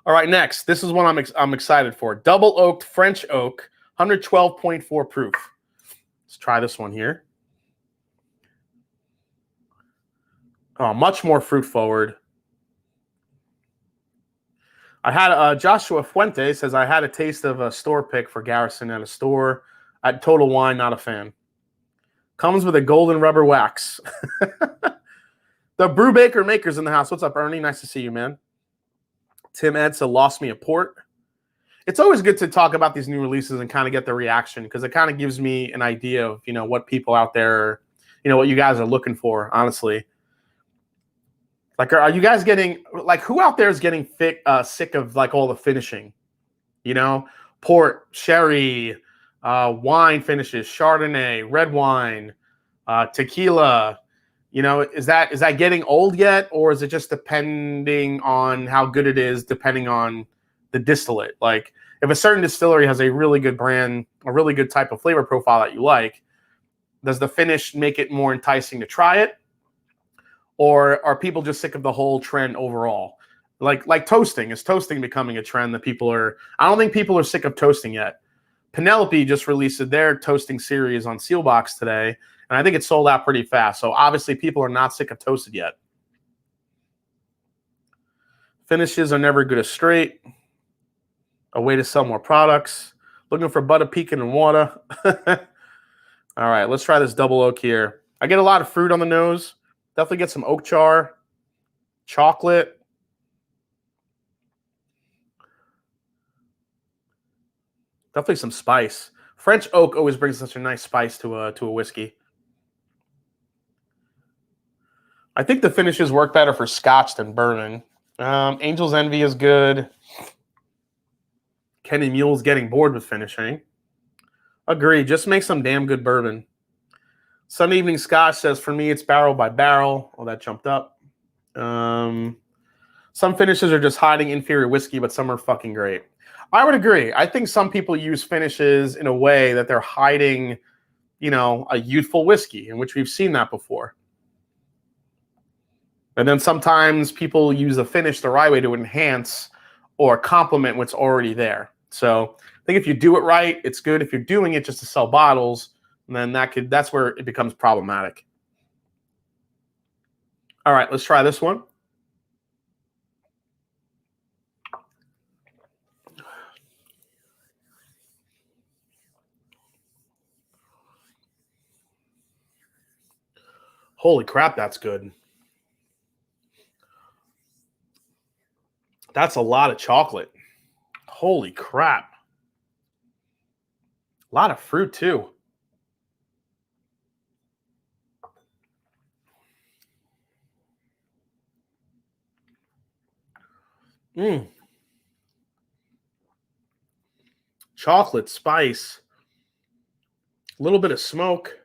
All right, next. This is one I'm excited for. Double oaked French oak, 112.4 proof. Let's try this one here. Oh, much more fruit forward. I had Joshua Fuente says I had a taste of a store pick for Garrison at a store. At Total Wine, not a fan. Comes with a golden rubber wax. The Brew Baker Maker's in the house. What's up, Ernie? Nice to see you, man. Tim Edsa lost me a port. It's always good to talk about these new releases and kind of get the reaction, because it kind of gives me an idea of, what people out there, what you guys are looking for, honestly. Like, are you guys getting, who out there is getting sick of, all the finishing? Port, sherry, wine finishes, Chardonnay, red wine, tequila. Is that getting old yet, or is it just depending on how good it is, depending on the distillate? Like, if a certain distillery has a really good brand, a really good type of flavor profile that you like, does the finish make it more enticing to try it? Or are people just sick of the whole trend overall? Like toasting. Is toasting becoming a trend that people are... I don't think people are sick of toasting yet. Penelope just released their toasting series on Sealbox today, and I think it sold out pretty fast. So obviously people are not sick of toasted yet. Finishes are never good as straight. A way to sell more products. Looking for butter pecan and water. All right, let's try this double oak here. I get a lot of fruit on the nose. Definitely get some oak char, chocolate. Definitely some spice. French oak always brings such a nice spice to a whiskey. I think the finishes work better for Scotch than bourbon. Angel's Envy is good. Kenny Mule's getting bored with finishing. Agree. Just make some damn good bourbon. Sunday Evening Scotch says, for me, it's barrel by barrel. Oh, that jumped up. Some finishes are just hiding inferior whiskey, but some are fucking great. I would agree. I think some people use finishes in a way that they're hiding, you know, a youthful whiskey, in which we've seen that before. And then sometimes people use the finish the right way to enhance or complement what's already there. So I think if you do it right, it's good. If you're doing it just to sell bottles, then that's where it becomes problematic. All right, let's try this one. Holy crap, that's good. That's a lot of chocolate. Holy crap. A lot of fruit, too. Chocolate, spice, a little bit of smoke.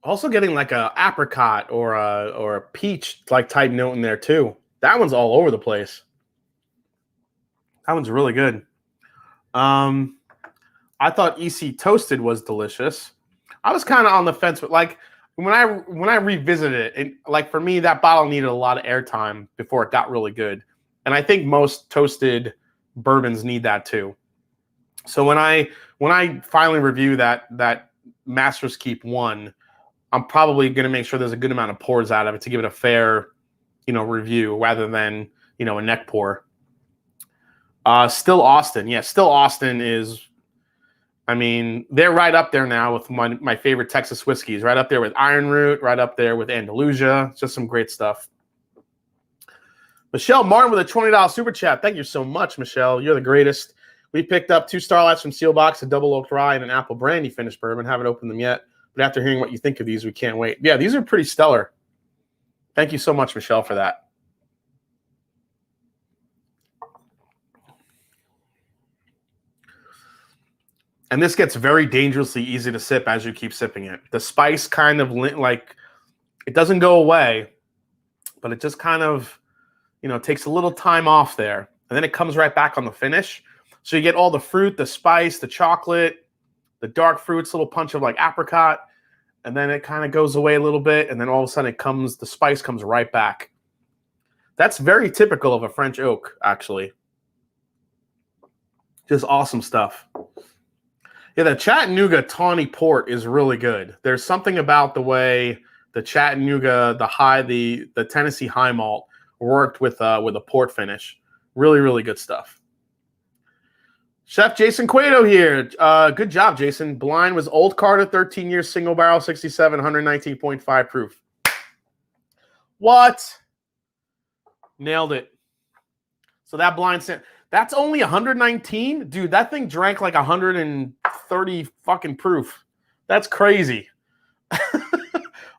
Also getting like a apricot or a peach like type note in there too. That one's all over the place. That one's really good. I thought EC Toasted was delicious. I was kind of on the fence, but like when I revisited it, like for me, that bottle needed a lot of airtime before it got really good. And I think most toasted bourbons need that too. So when I finally review that Master's Keep 1, I'm probably going to make sure there's a good amount of pours out of it to give it a fair, you know, review rather than, you know, a neck pour. Still Austin. Yeah, Still Austin is, I mean, they're right up there now with my favorite Texas whiskeys. Right up there with Iron Root, right up there with Andalusia. It's just some great stuff. Michelle Martin with a $20 super chat. Thank you so much, Michelle. You're the greatest. We picked up 2 Starlights from Sealbox, a double oaked rye, and an apple brandy finished bourbon. Haven't opened them yet, but after hearing what you think of these, we can't wait. Yeah, these are pretty stellar. Thank you so much, Michelle, for that. And this gets very dangerously easy to sip as you keep sipping it. The spice kind of like, it doesn't go away, but it just kind of, you know, takes a little time off there. And then it comes right back on the finish. So you get all the fruit, the spice, the chocolate, the dark fruits, a little punch of like apricot. And then it kind of goes away a little bit. And then all of a sudden the spice comes right back. That's very typical of a French oak, actually. Just awesome stuff. Yeah, the Chattanooga Tawny Port is really good. There's something about the way the Chattanooga, the Tennessee High Malt worked with a port finish. Really, really good stuff. Chef Jason Cueto here. Good job, Jason. Blind was Old Carter, 13 years, single barrel, 67, 119.5 proof. What? Nailed it. So that blind, that's only 119? Dude, that thing drank like 130 fucking proof. That's crazy.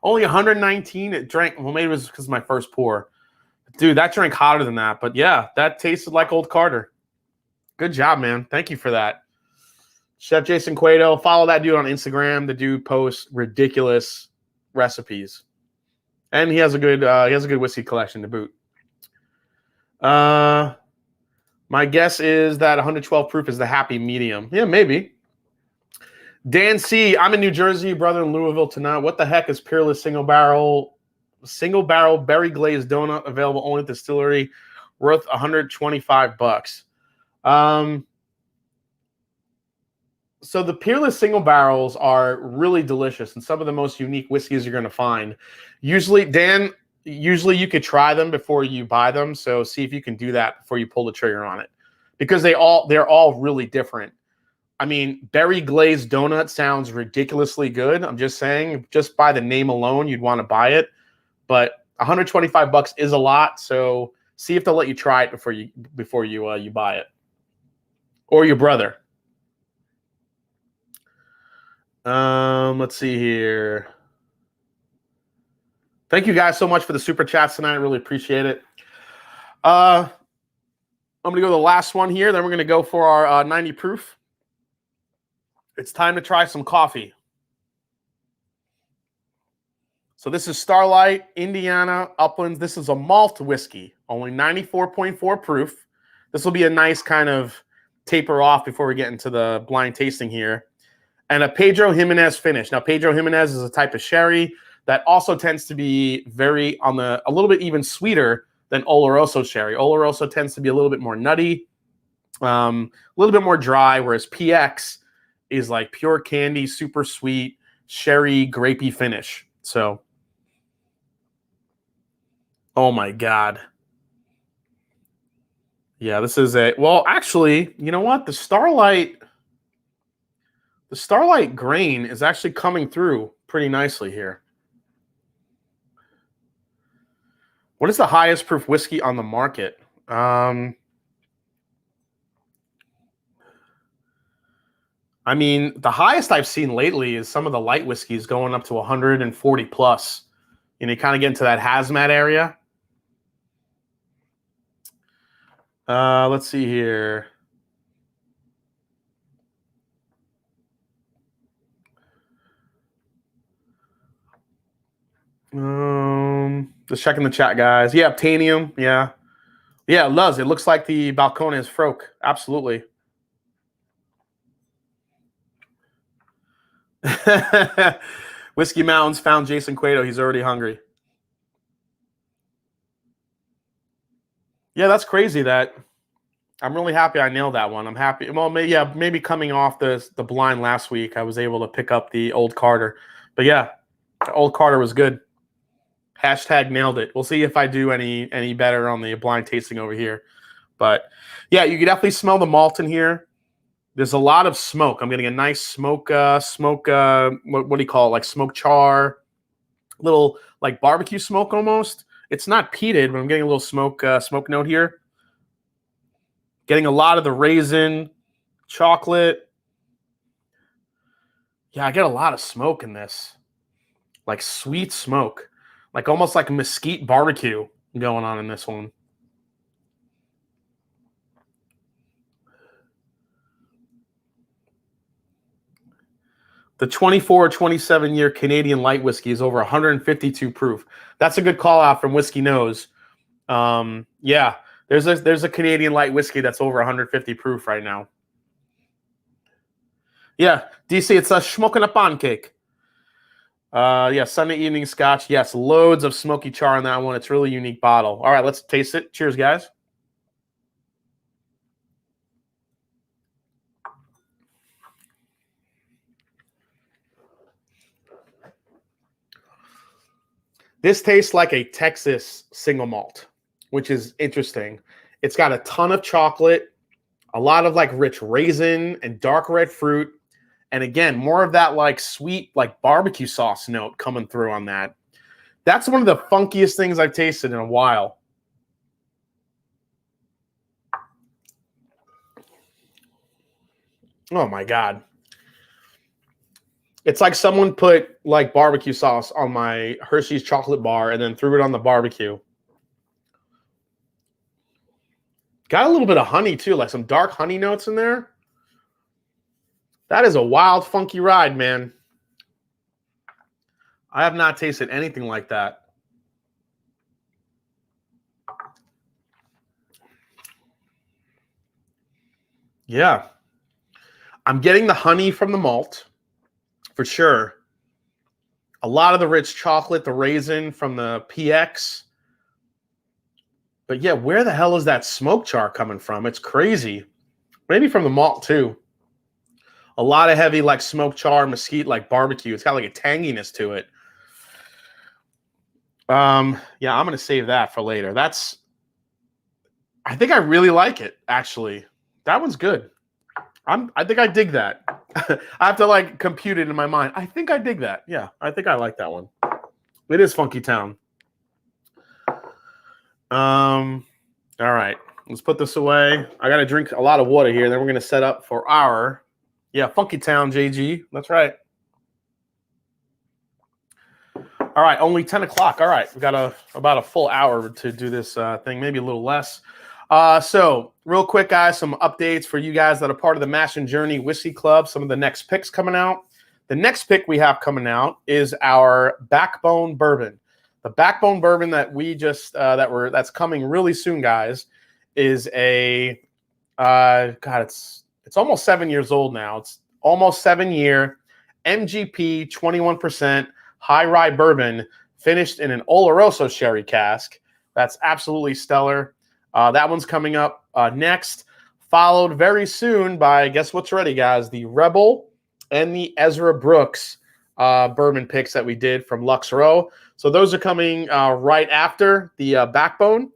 Only 119, it drank. Well, maybe it was because of my first pour. Dude, that drank hotter than that. But yeah, that tasted like Old Carter. Good job, man. Thank you for that. Chef Jason Cueto. Follow that dude on Instagram. The dude posts ridiculous recipes. And he has a good whiskey collection to boot. My guess is that 112 proof is the happy medium. Yeah, maybe. Dan C. I'm in New Jersey, brother in Louisville tonight. What the heck is Peerless single barrel berry glazed donut available only at the distillery, worth $125? So the Peerless single barrels are really delicious and some of the most unique whiskeys you're going to find. Usually you could try them before you buy them. So see if you can do that before you pull the trigger on it, because they're all really different. I mean, berry glazed donut sounds ridiculously good. I'm just saying, just by the name alone, you'd want to buy it. But $125 is a lot. So see if they'll let you try it before you buy it, or your brother. Let's see here. Thank you guys so much for the super chats tonight. I really appreciate it. I'm going to go to the last one here. Then we're going to go for our 90 proof. It's time to try some coffee. So this is Starlight, Indiana, Uplands. This is a malt whiskey, only 94.4 proof. This will be a nice kind of taper off before we get into the blind tasting here. And a Pedro Jimenez finish. Now, Pedro Jimenez is a type of sherry that also tends to be very a little bit even sweeter than Oloroso sherry. Oloroso tends to be a little bit more nutty, a little bit more dry, whereas PX is like pure candy, super sweet, sherry, grapey finish. So, oh my God. Yeah, this is well, actually, you know what? The Starlight grain is actually coming through pretty nicely here. What is the highest proof whiskey on the market? I mean, the highest I've seen lately is some of the light whiskeys going up to 140 plus. You know, you kind of get into that hazmat area. Let's see here. Just checking the chat, guys. Yeah, Obtanium. Yeah. Yeah, it does. It looks like the Balcones Froke. Absolutely. Whiskey Mountains found Jason Cueto. He's already hungry. Yeah, that's crazy. That I'm really happy I nailed that one. I'm happy. Well, maybe coming off the blind last week, I was able to pick up the Old Carter. But yeah, the Old Carter was good. Hashtag nailed it. We'll see if I do any better on the blind tasting over here. But yeah, you can definitely smell the malt in here. There's a lot of smoke. I'm getting a nice smoke, what do you call it? Like smoke char, little like barbecue smoke almost. It's not peated, but I'm getting a little smoke note here. Getting a lot of the raisin, chocolate. Yeah, I get a lot of smoke in this. Like sweet smoke. Like almost like mesquite barbecue going on in this one. The 24 or 27-year Canadian light whiskey is over 152 proof. That's a good call out from Whiskey Nose. Yeah, there's a Canadian light whiskey that's over 150 proof right now. Yeah, DC, it's a smoking a pancake. Yeah, Sunday evening scotch. Yes, loads of smoky char on that one. It's a really unique bottle. All right, let's taste it. Cheers, guys. This tastes like a Texas single malt, which is interesting. It's got a ton of chocolate, a lot of like rich raisin and dark red fruit. And again, more of that like sweet, like barbecue sauce note coming through on that. That's one of the funkiest things I've tasted in a while. Oh my God. It's like someone put like barbecue sauce on my Hershey's chocolate bar and then threw it on the barbecue. Got a little bit of honey too, like some dark honey notes in there. That is a wild, funky ride, man. I have not tasted anything like that. Yeah. I'm getting the honey from the malt, for sure. A lot of the rich chocolate, the raisin from the PX. But yeah, where the hell is that smoke char coming from? It's crazy. Maybe from the malt too. A lot of heavy like smoke char, mesquite, like barbecue. It's got like a tanginess to it. Yeah, I'm gonna save that for later. I think I really like it, actually. That one's good. I think I dig that. I have to like compute it in my mind. I think I dig that. Yeah, I think I like that one. It is Funky Town. All right, let's put this away. I gotta drink a lot of water here. Then we're gonna set up for our Funky Town JG. That's right. All All right, only 10 o'clock. All right, we got about a full hour to do this thing, maybe a little less. So real quick, guys, some updates for you guys that are part of the Mash and Journey Whiskey Club. Some of the next picks coming out. The next pick we have coming out is our Backbone Bourbon. The Backbone Bourbon that we just that's coming really soon, guys, is a God, it's almost 7 years old now. It's almost 7-year MGP 21% high rye bourbon finished in an Oloroso sherry cask. That's absolutely stellar. That one's coming up next, followed very soon by, guess what's ready, guys? The Rebel and the Ezra Brooks bourbon picks that we did from Lux Row. So those are coming right after the Backbone,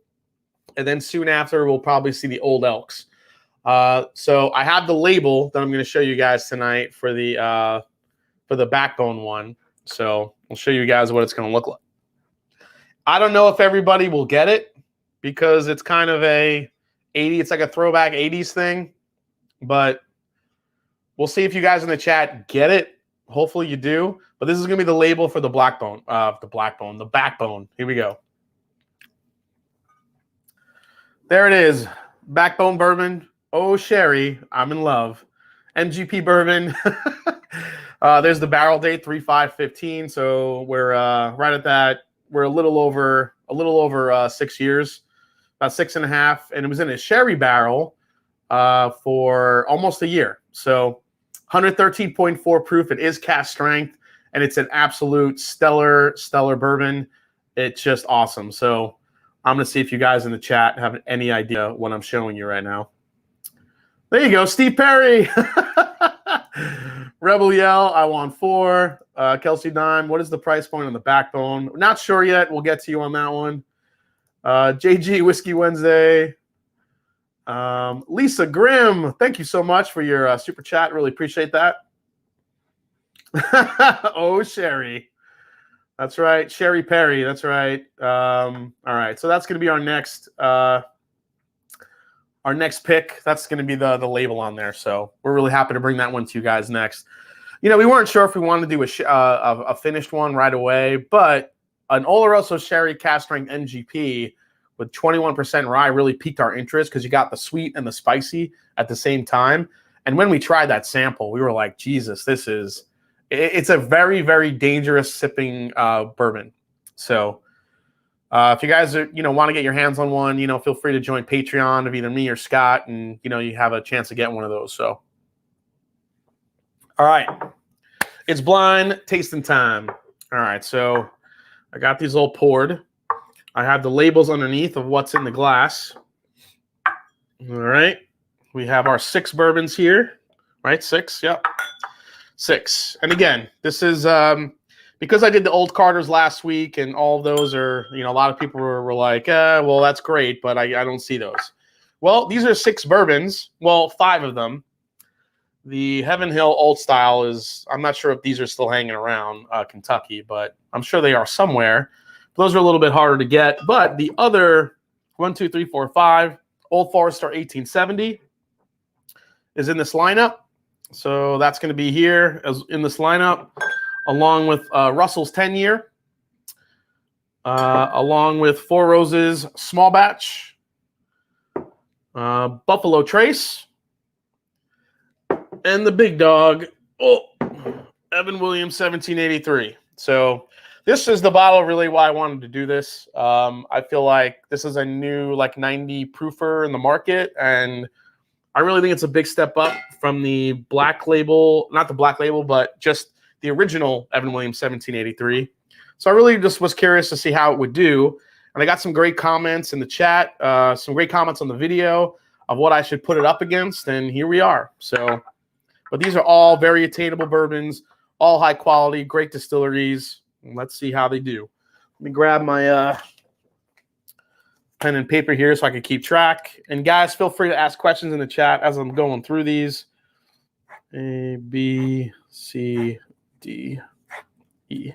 and then soon after we'll probably see the Old Elks. So I have the label that I'm going to show you guys tonight for the Backbone one. So I'll show you guys what it's going to look like. I don't know if everybody will get it because it's kind of it's like a throwback 80s thing, but we'll see if you guys in the chat get it. Hopefully you do. But this is going to be the label for the the Backbone. Here we go. There it is. Backbone Bourbon. Oh, sherry. I'm in love. MGP Bourbon. There's the barrel date, 3/5/15. So we're right at that. We're a little over 6 years, about 6.5, and it was in a sherry barrel for almost a year. So 113.4 proof. It is cask strength, and it's an absolute stellar bourbon. It's just awesome. So I'm gonna see if you guys in the chat have any idea what I'm showing you right now. There you go, Steve Perry. Rebel Yell, I want 4. Kelsey Dime, what is the price point on the Backbone? Not sure yet. We'll get to you on that one. JG Whiskey Wednesday. Lisa Grimm, thank you so much for your super chat. Really appreciate that. Oh, Sherry. That's right. Sherry Perry. That's right. All right. So that's going to be our next pick. That's going to be the label on there. So we're really happy to bring that one to you guys next. You know, we weren't sure if we wanted to do a finished one right away, but an Oloroso Sherry cask strength NGP with 21% rye really piqued our interest because you got the sweet and the spicy at the same time. And when we tried that sample, we were like, Jesus, it's a very, very dangerous sipping bourbon. So if you guys want to get your hands on one, feel free to join Patreon of either me or Scott, and you have a chance to get one of those. So, all right, it's blind tasting time. All right, so I got these all poured. I have the labels underneath of what's in the glass. All right, we have our 6 bourbons here, right? 6, yep, 6. And again, this is because I did the old Carters last week, and all of those are, a lot of people were like, well, that's great, but I don't see those. Well, these are 6 bourbons. Well, 5 of them. The Heaven Hill Old Style I'm not sure if these are still hanging around Kentucky, but I'm sure they are somewhere. Those are a little bit harder to get. But the other 1, 2, 3, 4, 5, Old Forester 1870 is in this lineup. So that's going to be here in this lineup, along with Russell's 10-year, along with Four Roses Small Batch, Buffalo Trace, and the big dog, Evan Williams 1783. So this is the bottle really why I wanted to do this. I feel like this is a new 90 proofer in the market, and I really think it's a big step up from the black label, not the black label, but just the original Evan Williams 1783. So I really just was curious to see how it would do. And I got some great comments in the chat, some great comments on the video of what I should put it up against. And here we are. So, but these are all very attainable bourbons, all high quality, great distilleries. Let's see how they do. Let me grab my pen and paper here so I can keep track. And guys, feel free to ask questions in the chat as I'm going through these. A, B, C, D, E,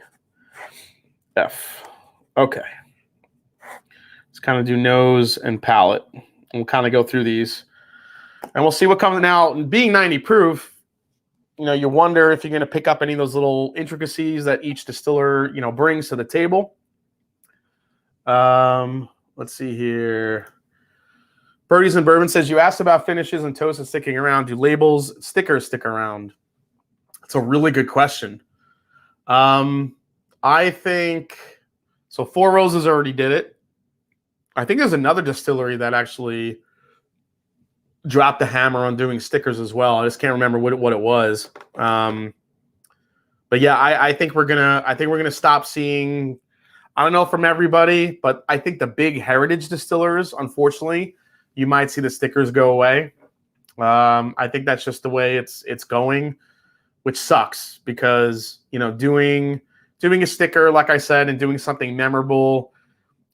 F. Okay. Let's kind of do nose and palate. And we'll kind of go through these. And we'll see what comes. Now, being 90 proof, you wonder if you're going to pick up any of those little intricacies that each distiller, brings to the table. Let's see here. Birdies and Bourbon says, you asked about finishes and toasts and sticking around. Do labels, stickers stick around? It's a really good question. I think, so Four Roses already did it. I think there's another distillery that actually dropped the hammer on doing stickers as well. I just can't remember what it was. But yeah, I think we're gonna stop seeing, I don't know from everybody, but I think the big heritage distillers, unfortunately, you might see the stickers go away. I think that's just the way it's going, which sucks because, doing a sticker, like I said, and doing something memorable,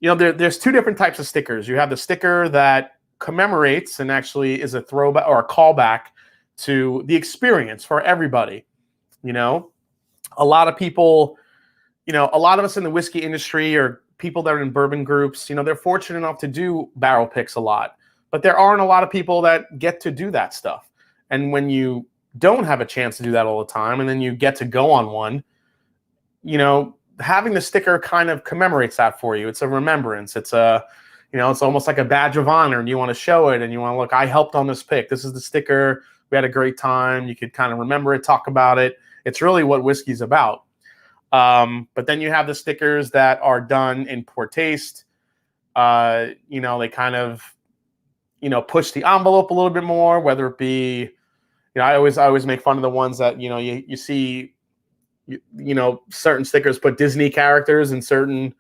there's two different types of stickers. You have the sticker that commemorates and actually is a throwback or a callback to the experience for everybody. A lot of people, a lot of us in the whiskey industry or people that are in bourbon groups, they're fortunate enough to do barrel picks a lot. But there aren't a lot of people that get to do that stuff. And when you don't have a chance to do that all the time, and then you get to go on one, having the sticker kind of commemorates that for you. It's a remembrance. It's it's almost like a badge of honor, and you want to show it, and you want to look, I helped on this pick. This is the sticker. We had a great time. You could kind of remember it, talk about it. It's really what whiskey's about. But then you have the stickers that are done in poor taste. They kind of push the envelope a little bit more, whether it be, I always make fun of the ones that, you see, certain stickers put Disney characters in certain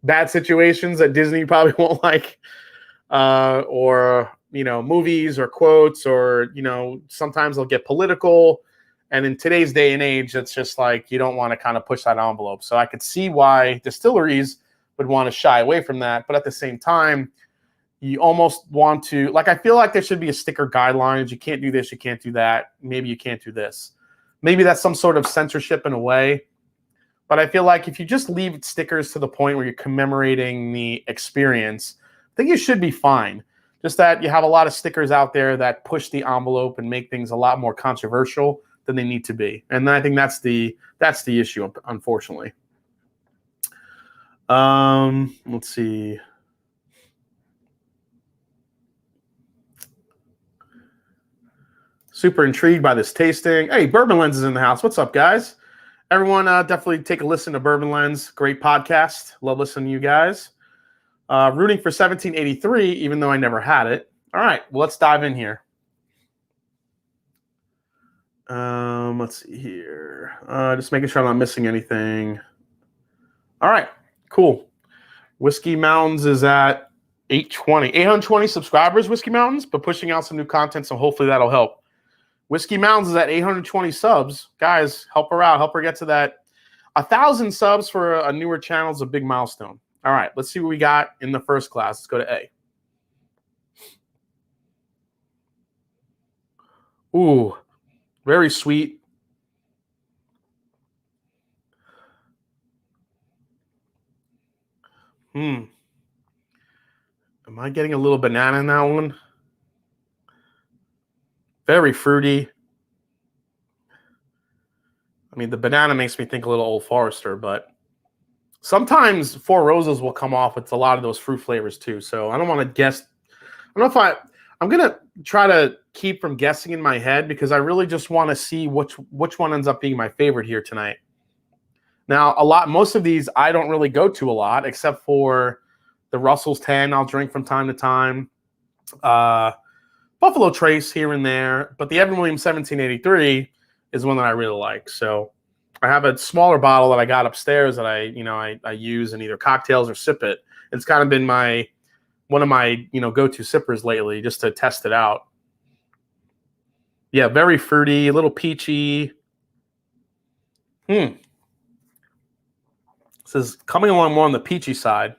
bad situations that Disney probably won't like, or, movies or quotes, or, sometimes they'll get political. And in today's day and age, it's just like, you don't want to kind of push that envelope. So I could see why distilleries would want to shy away from that. But at the same time, you almost want to, I feel like there should be a sticker guidelines. You can't do this, you can't do that. Maybe you can't do this. Maybe that's some sort of censorship in a way. But I feel like if you just leave stickers to the point where you're commemorating the experience, I think you should be fine. Just that you have a lot of stickers out there that push the envelope and make things a lot more controversial than they need to be. And I think that's the issue, unfortunately. Let's see. Super intrigued by this tasting. Hey, Bourbon Lens is in the house. What's up, guys? Everyone, definitely take a listen to Bourbon Lens. Great podcast. Love listening to you guys. Rooting for 1783, even though I never had it. All right, well, let's dive in here. Let's see here. Just making sure I'm not missing anything. All right, cool. Whiskey Mountains is at 820 subscribers, Whiskey Mountains, but pushing out some new content, so hopefully that'll help. Whiskey Mountains is at 820 subs. Guys, help her out. Help her get to that. 1,000 subs for a newer channel is a big milestone. All right, let's see what we got in the first class. Let's go to A. Ooh, very sweet. Am I getting a little banana in that one? Very fruity. I mean, the banana makes me think a little Old Forester, but sometimes Four Roses will come off with a lot of those fruit flavors too. So I don't want to guess. I don't know if I'm going to try to keep from guessing in my head because I really just want to see which one ends up being my favorite here tonight. Now, most of these I don't really go to a lot, except for the Russell's 10 I'll drink from time to time. Buffalo Trace here and there, but the Evan Williams 1783 is one that I really like. So I have a smaller bottle that I got upstairs that I use in either cocktails or sip it. It's kind of been one of my go-to sippers lately, just to test it out. Yeah, very fruity, a little peachy. This is coming along more on the peachy side.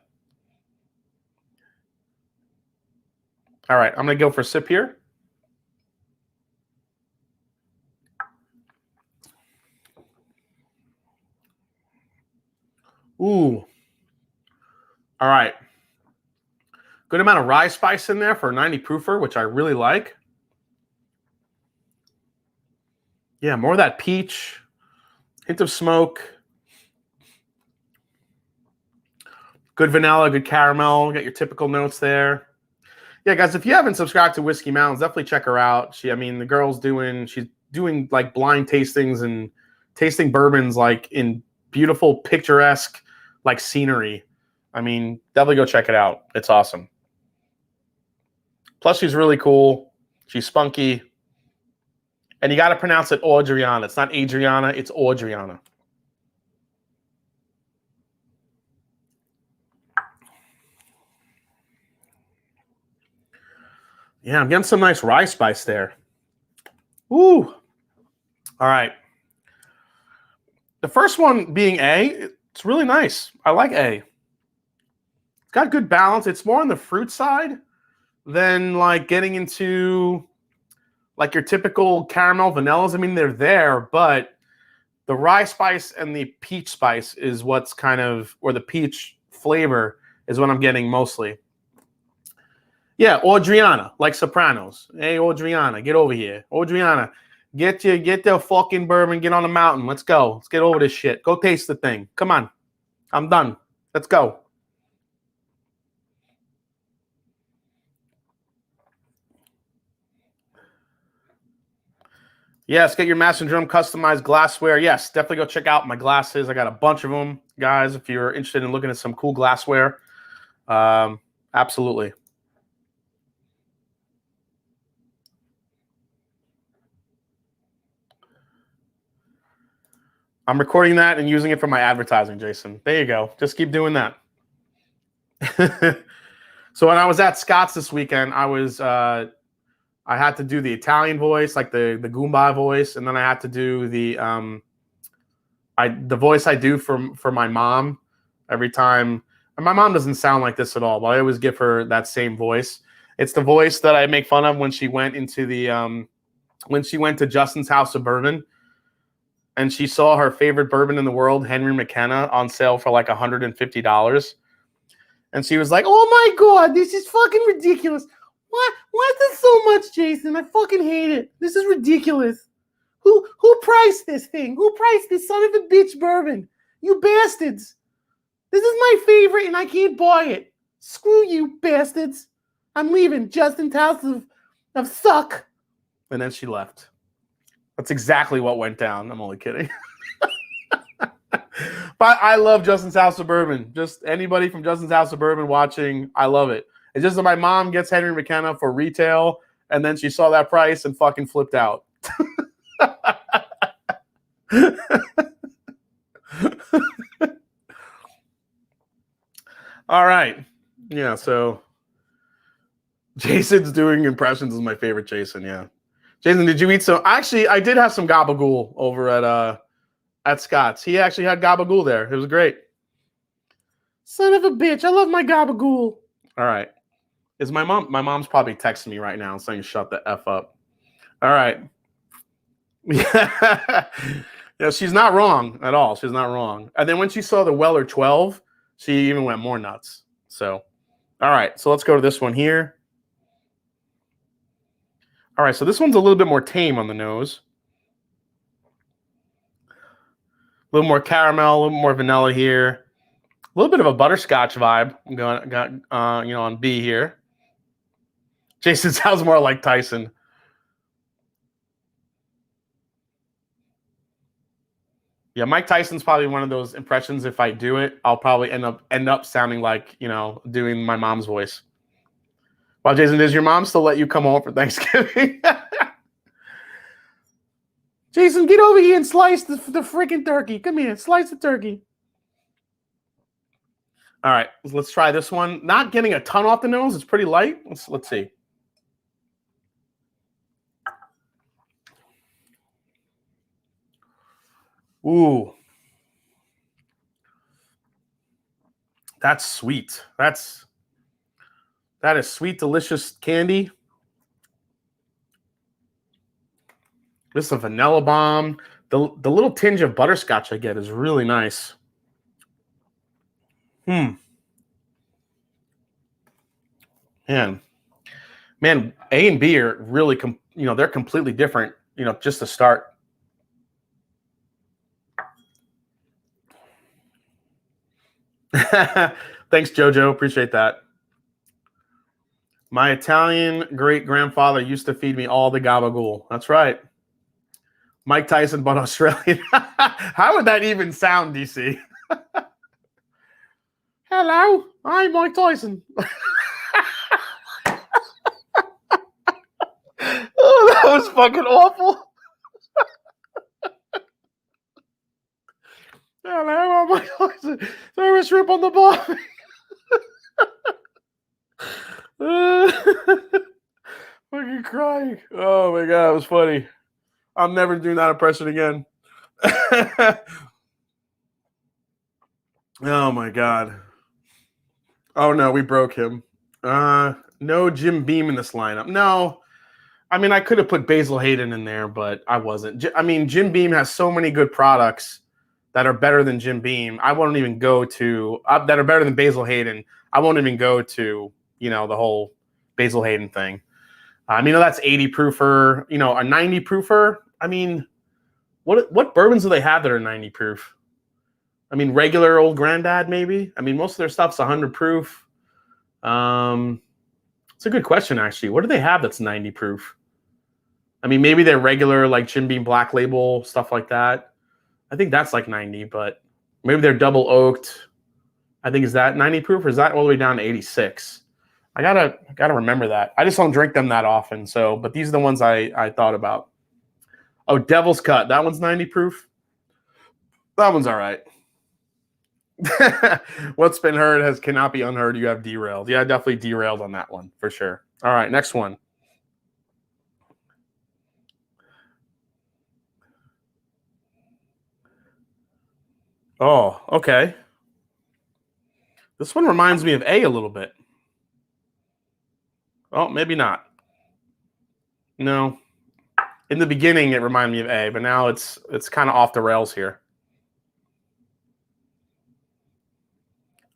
All right, I'm going to go for a sip here. Ooh. All right. Good amount of rye spice in there for a 90 proofer, which I really like. Yeah, more of that peach, hint of smoke. Good vanilla, good caramel. Got your typical notes there. Yeah, guys, if you haven't subscribed to Whiskey Mountains, definitely check her out. The girl's she's doing like blind tastings and tasting bourbons like in beautiful, picturesque, like scenery. I mean, definitely go check it out. It's awesome. Plus, she's really cool. She's spunky. And you got to pronounce it Audriana. It's not Adriana, it's Audriana. Yeah, I'm getting some nice rye spice there. Ooh. All right. The first one being A, it's really nice. I like A. It's got good balance. It's more on the fruit side than like getting into like your typical caramel vanillas. I mean, they're there, but the rye spice and the peach spice is what's kind of, or the peach flavor is what I'm getting mostly. Yeah, Audriana, like Sopranos. Hey, Audriana, get over here. Audriana, get the fucking bourbon, get on the mountain. Let's go. Let's get over this shit. Go taste the thing. Come on. I'm done. Let's go. Yes, get your Master Drum customized glassware. Yes, definitely go check out my glasses. I got a bunch of them, guys, if you're interested in looking at some cool glassware. Absolutely. I'm recording that and using it for my advertising, Jason. There you go. Just keep doing that. So when I was at Scott's this weekend, I had to do the Italian voice, like the Goomba voice, and then I had to do the voice I do for my mom every time. And my mom doesn't sound like this at all, but I always give her that same voice. It's the voice that I make fun of when she went into when she went to Justin's House of Bourbon, and she saw her favorite bourbon in the world, Henry McKenna, on sale for like $150. And she was like, "Oh my God, this is fucking ridiculous. Why is this so much, Jason? I fucking hate it. This is ridiculous. Who priced this thing? Who priced this son of a bitch bourbon? You bastards. This is my favorite and I can't buy it. Screw you, bastards. I'm leaving Justin's House of Suck." And then she left. That's exactly what went down. I'm only kidding. But I love Justin's House of Bourbon. Just anybody from Justin's House of Bourbon watching, I love it. It's just that my mom gets Henry McKenna for retail, and then she saw that price and fucking flipped out. All right. Yeah, so Jason's doing impressions is my favorite Jason, yeah. Jason, did you eat some? Actually, I did have some gabagool over at Scott's. He actually had gabagool there. It was great. Son of a bitch. I love my gabagool. All right. Is my mom's probably texting me right now saying shut the F up. All right. Yeah. Yeah, she's not wrong at all. She's not wrong. And then when she saw the Weller 12, she even went more nuts. So, all right. So let's go to this one here. All right. So this one's a little bit more tame on the nose. A little more caramel, a little more vanilla here. A little bit of a butterscotch vibe. Got on B here. Jason sounds more like Tyson. Yeah, Mike Tyson's probably one of those impressions. If I do it, I'll probably end up sounding like, doing my mom's voice. Well, Jason, does your mom still let you come home for Thanksgiving? Jason, get over here and slice the freaking turkey. Come here, slice the turkey. All right, let's try this one. Not getting a ton off the nose. It's pretty light. Let's see. Ooh. That's sweet. That is sweet, delicious candy. This is a vanilla bomb. The little tinge of butterscotch I get is really nice. Man, A and B are really, they're completely different, just to start. Thanks, Jojo. Appreciate that. My Italian great-grandfather used to feed me all the gabagool. That's right. Mike Tyson, but Australian. How would that even sound, DC? Hello, I'm Mike Tyson. Oh, that was fucking awful. Hello, I'm Mike Tyson. Throw a shrimp on the barbie. Fucking crying. Oh my god, it was funny. I'm never doing that impression again. Oh my god. Oh no, we broke him. No Jim Beam in this lineup. No. I mean, I could have put Basil Hayden in there, but I wasn't. I mean, Jim Beam has so many good products that are better than Jim Beam. I won't even go to that are better than Basil Hayden. I won't even go to, you know, the whole Basil Hayden thing. I mean, that's 80 proofer, you know, a 90 proofer. I mean, what bourbons do they have that are 90 proof? I mean, regular old Grandad, maybe. I mean, most of their stuff's 100 proof. It's a good question, actually. What do they have that's 90 proof? I mean, maybe they're regular, like Jim Beam Black Label, stuff like that. I think that's like 90, but maybe they're double oaked. I think, is that 90 proof, or is that all the way down to 86? I gotta remember that. I just don't drink them that often. So, but these are the ones I thought about. Oh, Devil's Cut. That one's 90 proof. That one's all right. What's been heard cannot be unheard. You have derailed. Yeah, definitely derailed on that one for sure. All right, next one. Oh, okay. This one reminds me of A little bit. Oh, maybe not. No. In the beginning, it reminded me of A, but now it's kind of off the rails here.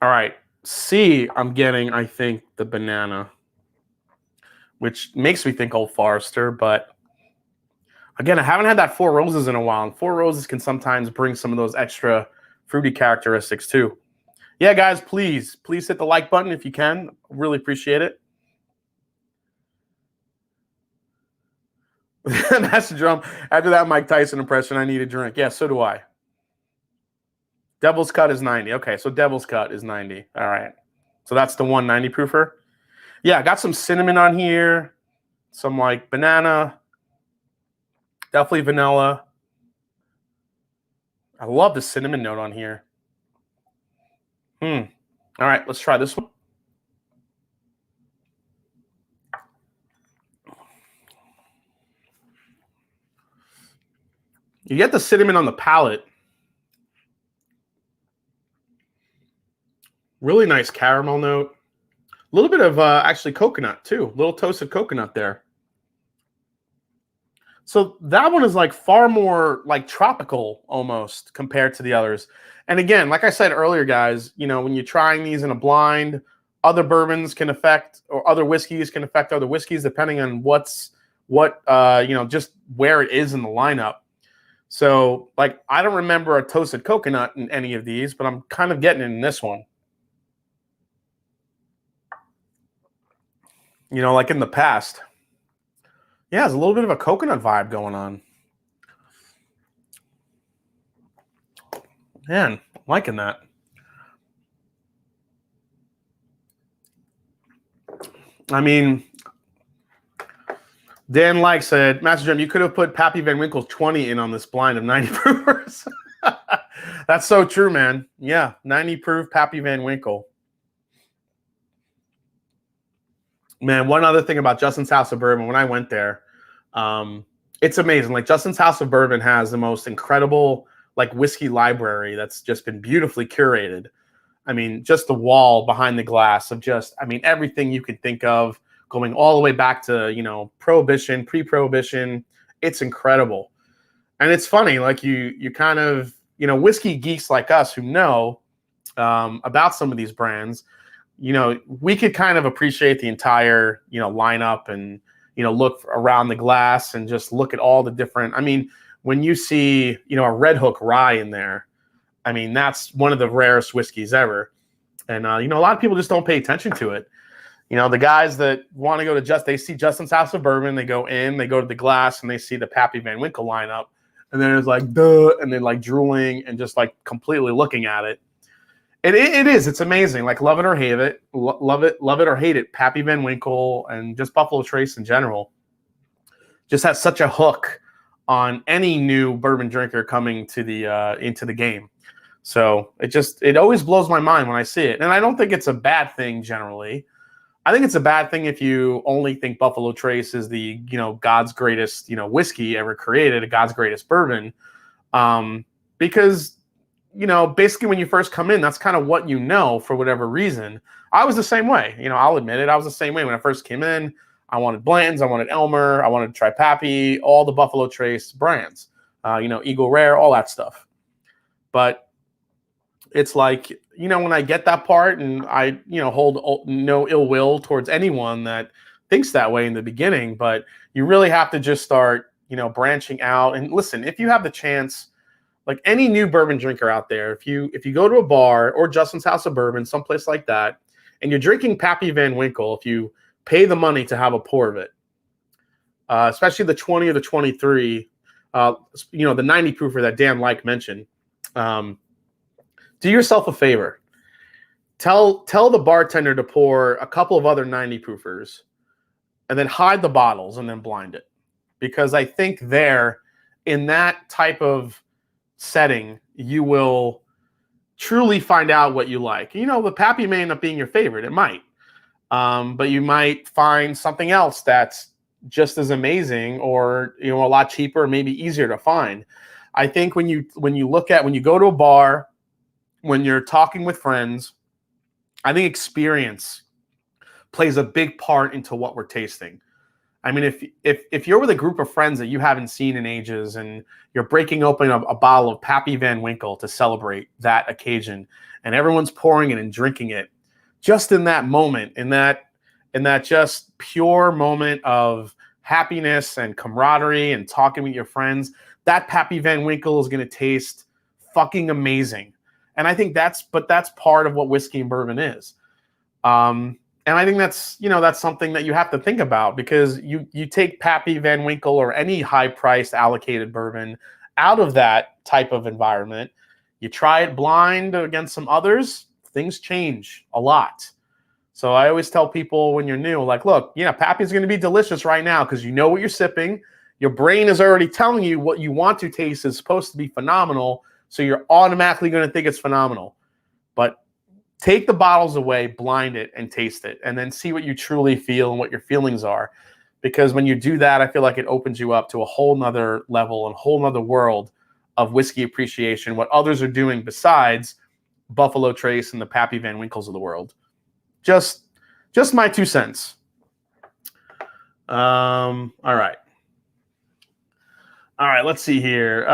All right. C, I'm getting, I think, the banana, which makes me think Old Forester, but again, I haven't had that Four Roses in a while, and Four Roses can sometimes bring some of those extra fruity characteristics too. Yeah, guys, please hit the like button if you can. Really appreciate it. That's the drum. After that Mike Tyson impression, I need a drink. Yeah, so do I. Devil's Cut is 90. Okay, so Devil's Cut is 90. All right. So that's the 190 proofer. Yeah, I got some cinnamon on here. Some like banana. Definitely vanilla. I love the cinnamon note on here. All right, let's try this one. You get the cinnamon on the palate. Really nice caramel note. A little bit of actually coconut too. A little toasted coconut there. So that one is like far more like tropical almost compared to the others. And again, like I said earlier, guys, you know, when you're trying these in a blind, other bourbons can affect, or other whiskeys can affect other whiskeys depending on you know, just where it is in the lineup. So like, I don't remember a toasted coconut in any of these, but I'm kind of getting it in this one. You know, like in the past. Yeah, there's a little bit of a coconut vibe going on. Man, I'm liking that. I mean, Dan Like said, Master Jim, you could have put Pappy Van Winkle's 20 in on this blind of 90 proofers. That's so true, man. Yeah, 90 proof Pappy Van Winkle. Man, one other thing about Justin's House of Bourbon, when I went there, it's amazing. Like, Justin's House of Bourbon has the most incredible like whiskey library that's just been beautifully curated. I mean, just the wall behind the glass of just, I mean, everything you could think of, going all the way back to, you know, Prohibition, pre-Prohibition. It's incredible. And it's funny, like you kind of, you know, whiskey geeks like us who know about some of these brands, you know, we could kind of appreciate the entire, you know, lineup and, you know, look around the glass and just look at all the different, I mean, when you see, you know, a Red Hook rye in there, I mean, that's one of the rarest whiskeys ever. And, you know, a lot of people just don't pay attention to it. You know, the guys that want to go to they see Justin's House of Bourbon, they go in, they go to the glass, and they see the Pappy Van Winkle lineup. And then it's like, duh, and then like drooling and just like completely looking at it. It is. It's amazing. Like, love it or hate it. Love it or hate it. Pappy Van Winkle and just Buffalo Trace in general just has such a hook on any new bourbon drinker coming to the into the game. So it always blows my mind when I see it. And I don't think it's a bad thing generally. I think it's a bad thing if you only think Buffalo Trace is the, you know, God's greatest, you know, whiskey ever created, God's greatest bourbon. Because, you know, basically when you first come in, that's kind of what you know for whatever reason. I was the same way. You know, I'll admit it. I was the same way when I first came in. I wanted Blanton's, I wanted Elmer, I wanted to try Pappy, all the Buffalo Trace brands, you know, Eagle Rare, all that stuff. But it's like, you know, when I get that part, and I, you know, hold no ill will towards anyone that thinks that way in the beginning, but you really have to just start, you know, branching out. And listen, if you have the chance, like any new bourbon drinker out there, if you go to a bar or Justin's House of Bourbon, someplace like that, and you're drinking Pappy Van Winkle, if you pay the money to have a pour of it, especially the 20 or the 23, you know, the 90 proofer that Dan Like mentioned, do yourself a favor. Tell the bartender to pour a couple of other 90 proofers and then hide the bottles and then blind it. Because I think there, in that type of setting, you will truly find out what you like. You know, the Pappy may end up being your favorite. It might. But you might find something else that's just as amazing, or, you know, a lot cheaper, maybe easier to find. I think when you go to a bar, when you're talking with friends, I think experience plays a big part into what we're tasting. I mean, if you're with a group of friends that you haven't seen in ages and you're breaking open a bottle of Pappy Van Winkle to celebrate that occasion, and everyone's pouring it and drinking it, just in that moment, in that just pure moment of happiness and camaraderie and talking with your friends, that Pappy Van Winkle is going to taste fucking amazing. And I think that's part of what whiskey and bourbon is. And I think that's, you know, that's something that you have to think about, because you take Pappy Van Winkle or any high-priced allocated bourbon out of that type of environment, you try it blind against some others, things change a lot. So I always tell people when you're new, like, look, yeah, Pappy's going to be delicious right now because you know what you're sipping. Your brain is already telling you what you want to taste is supposed to be phenomenal, so you're automatically going to think it's phenomenal. But take the bottles away, blind it, and taste it, and then see what you truly feel and what your feelings are. Because when you do that, I feel like it opens you up to a whole nother level and a whole nother world of whiskey appreciation, what others are doing besides Buffalo Trace and the Pappy Van Winkles of the world. Just my 2 cents. All right. Let's see here.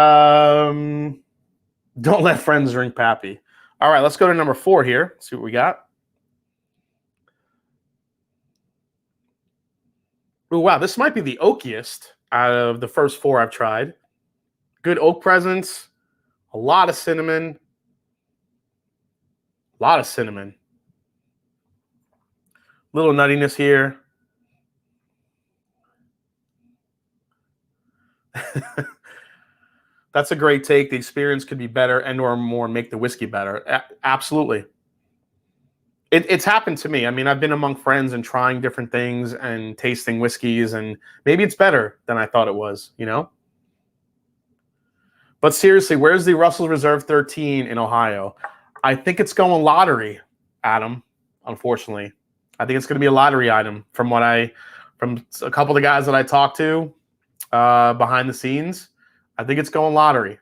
Don't let friends drink Pappy. All right, let's go to number 4 here. See what we got. Oh, wow, this might be the oakiest out of the first 4 I've tried. Good oak presence, a lot of cinnamon. Little nuttiness here. That's a great take. The experience could be better and or more make the whiskey better. Absolutely. It's happened to me. I mean, I've been among friends and trying different things and tasting whiskeys, and maybe it's better than I thought it was, you know? But seriously, where's the Russell's Reserve 13 in Ohio? I think it's going lottery, Adam, unfortunately. I think it's going to be a lottery item from a couple of the guys that I talked to behind the scenes. I think it's going lottery.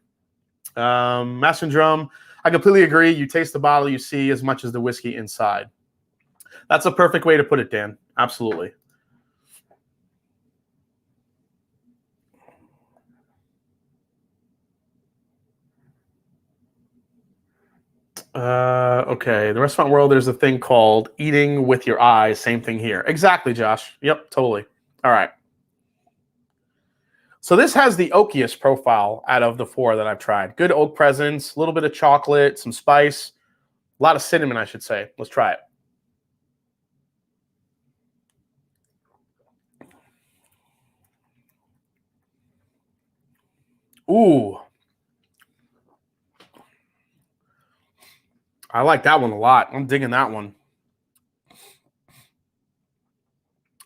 Master and Drum, I completely agree. You taste the bottle, you see as much as the whiskey inside. That's a perfect way to put it, Dan. Absolutely. Okay. The restaurant world, there's a thing called eating with your eyes. Same thing here. Exactly, Josh. Yep, totally. All right. So this has the oakiest profile out of the 4 that I've tried. Good oak presence, a little bit of chocolate, some spice. A lot of cinnamon, I should say. Let's try it. Ooh. I like that one a lot. I'm digging that one.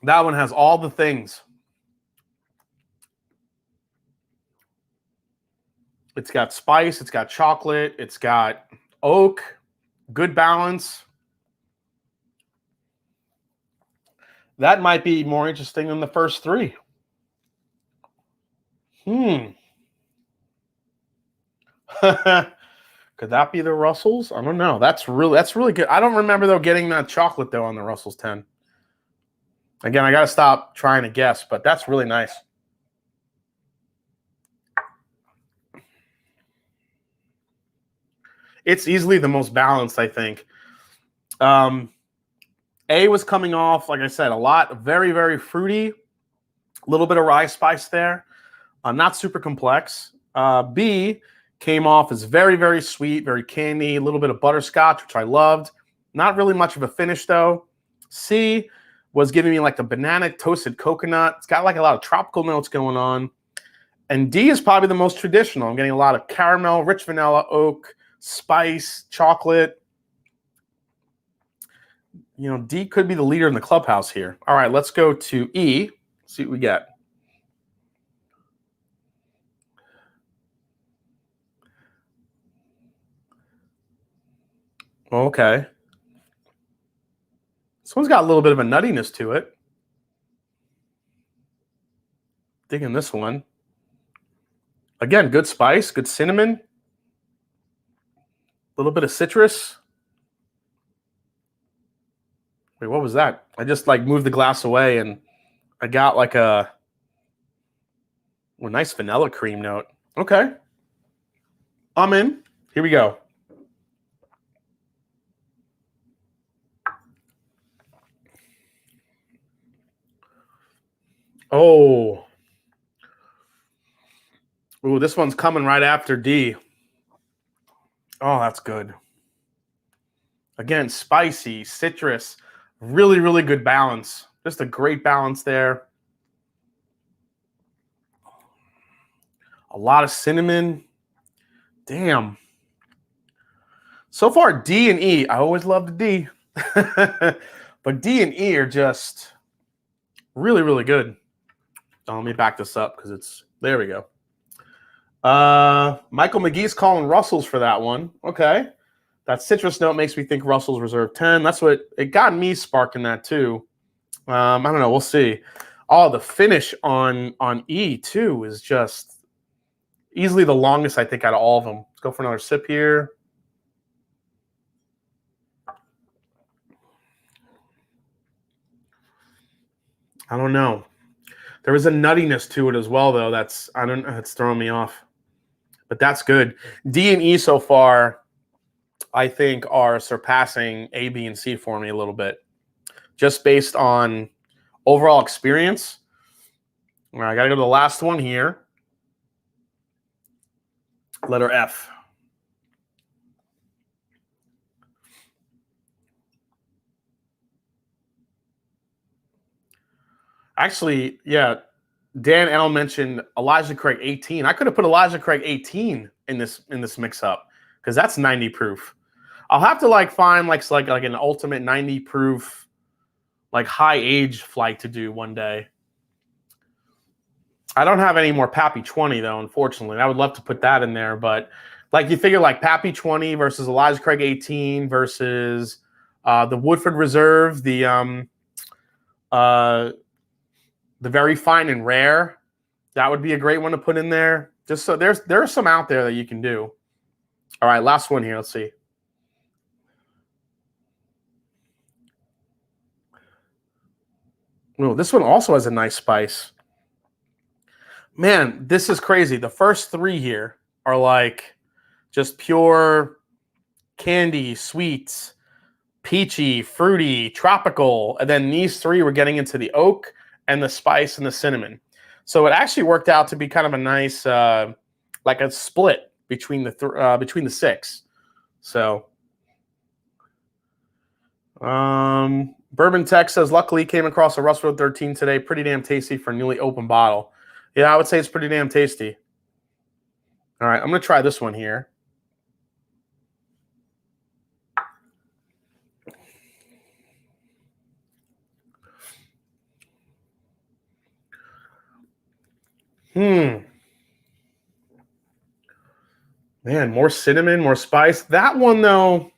That one has all the things. It's got spice. It's got chocolate. It's got oak. Good balance. That might be more interesting than the first three. Could that be the Russells? I don't know. That's really good. I don't remember though getting that chocolate though on the Russell's 10. Again, I got to stop trying to guess, but that's really nice. It's easily the most balanced, I think. A was coming off, like I said, a lot, very, very fruity. A little bit of rye spice there. Not super complex. B came off as very, very sweet, very candy, a little bit of butterscotch, which I loved. Not really much of a finish, though. C was giving me like the banana toasted coconut. It's got like a lot of tropical notes going on. And D is probably the most traditional. I'm getting a lot of caramel, rich vanilla, oak, spice, chocolate. You know, D could be the leader in the clubhouse here. All right, let's go to E. See what we get. Okay. This one's got a little bit of a nuttiness to it. Digging this one. Again, good spice, good cinnamon. A little bit of citrus. Wait, what was that? I just like moved the glass away and I got like a nice vanilla cream note. Okay. I'm in. Here we go. Oh. Ooh, this one's coming right after D. Oh, that's good. Again, spicy, citrus, really, really good balance. Just a great balance there. A lot of cinnamon. Damn. So far, D and E. I always loved D. But D and E are just really, really good. Oh, let me back this up because it's... There we go. Michael McGee's calling Russell's for that one. Okay. That citrus note makes me think Russell's Reserve 10. That's what... It got me sparking that too. I don't know. We'll see. Oh, the finish on E too is just easily the longest, I think, out of all of them. Let's go for another sip here. I don't know. There is a nuttiness to it as well, though. That's throwing me off. But that's good. D and E so far, I think, are surpassing A, B, and C for me a little bit. Just based on overall experience. All right, I got to go to the last one here. Letter F. Actually, yeah, Dan L mentioned Elijah Craig 18. I could have put Elijah Craig 18 in this mix up because that's 90 proof. I'll have to like find like an ultimate 90 proof like high age flight to do one day. I don't have any more Pappy 20 though, unfortunately. I would love to put that in there, but like you figure like Pappy 20 versus Elijah Craig 18 versus the Woodford Reserve, the very fine and rare. That would be a great one to put in there. Just so there are some out there that you can do. All right, last one here. Let's see. Oh, this one also has a nice spice. Man, this is crazy. The first three here are like just pure candy, sweets, peachy, fruity, tropical. And then these three were getting into the oak and the spice and the cinnamon. So it actually worked out to be kind of a nice, like a split between the six. So Bourbon Tech says, luckily came across a Russ Road 13 today. Pretty damn tasty for a newly open bottle. Yeah, I would say it's pretty damn tasty. All right, I'm going to try this one here. Man, more cinnamon, more spice. That one, though,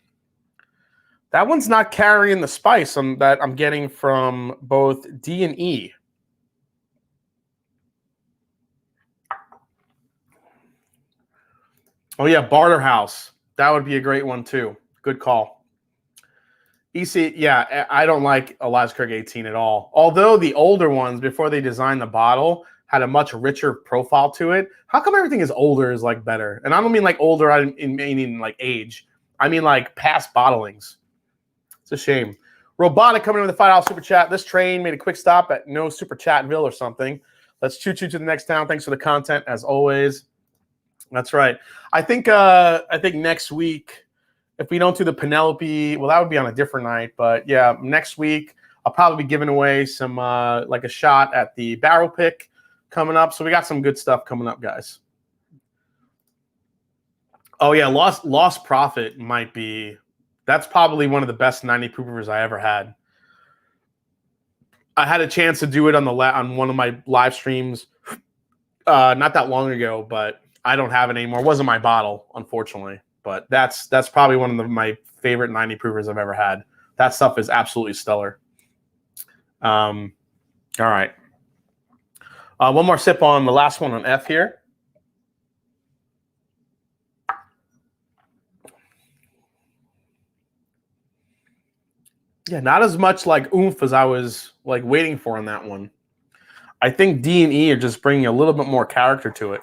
that one's not carrying the spice that I'm getting from both D and E. Oh, yeah, Barter House. That would be a great one, too. Good call. EC, yeah, I don't like Elijah Craig 18 at all. Although the older ones, before they designed the bottle, had a much richer profile to it. How come everything is older is like better? And I don't mean like older in meaning like age. I mean like past bottlings. It's a shame. Robotic coming in with a $5 super chat. This train made a quick stop at no super chatville or something. Let's choo-choo to the next town. Thanks for the content as always. That's right. I think next week, if we don't do the Penelope, well, that would be on a different night. But yeah, next week I'll probably be giving away some like a shot at the barrel pick coming up. So we got some good stuff coming up, guys. Oh yeah, Lost Profit might be. That's probably one of the best 90 proofers I ever had. I had a chance to do it on one of my live streams not that long ago, but I don't have it anymore. It wasn't my bottle, unfortunately. But that's probably one of my favorite 90 proofers I've ever had. That stuff is absolutely stellar. All right. One more sip on the last one on F here. Yeah, not as much like oomph as I was like waiting for on that one. I think D and E are just bringing a little bit more character to it.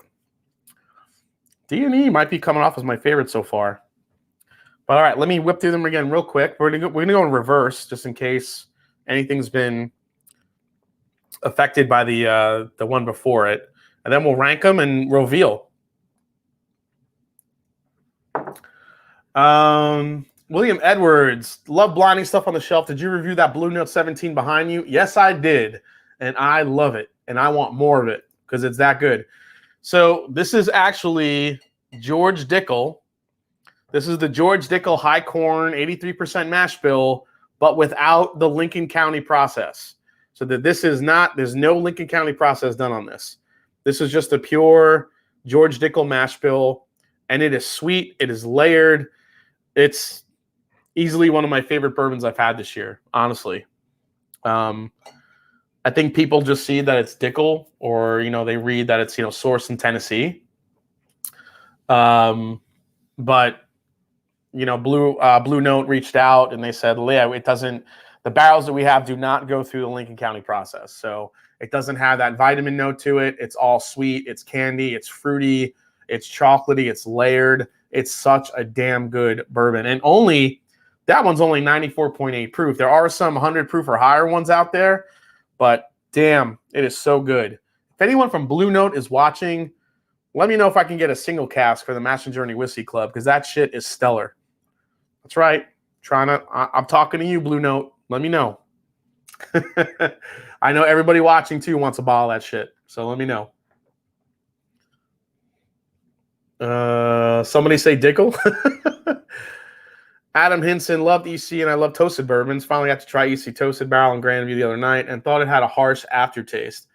D and E might be coming off as my favorite so far. But all right, let me whip through them again real quick. We're gonna go in reverse just in case anything's been affected by the one before it, and then we'll rank them and reveal. William Edwards, love blinding stuff on the shelf. Did you review that Blue Note 17 behind you? Yes, I did, and I love it, and I want more of it because it's that good. So this is actually George Dickel. This is the George Dickel High Corn 83% mash bill, but without the Lincoln County process. So that this is not, there's no Lincoln County process done on this. This is just a pure George Dickel mash bill, and it is sweet. It is layered. It's easily one of my favorite bourbons I've had this year, honestly. I think people just see that it's Dickel, or they read that it's sourced in Tennessee. But Blue Note reached out and they said, "Yeah, it doesn't. The barrels that we have do not go through the Lincoln County process, so it doesn't have that vitamin note to it. It's all sweet. It's candy. It's fruity. It's chocolatey. It's layered. It's such a damn good bourbon, and that one's only 94.8 proof. There are some 100 proof or higher ones out there, but damn, it is so good. If anyone from Blue Note is watching, let me know if I can get a single cask for the Master Journey Whiskey Club, because that shit is stellar. That's right. I'm talking to you, Blue Note. Let me know. I know everybody watching too wants a bottle of that shit, so let me know. Somebody say Dickel. Adam Hinson, loved EC, and I love toasted bourbons. Finally got to try EC Toasted Barrel in Grandview the other night and thought it had a harsh aftertaste.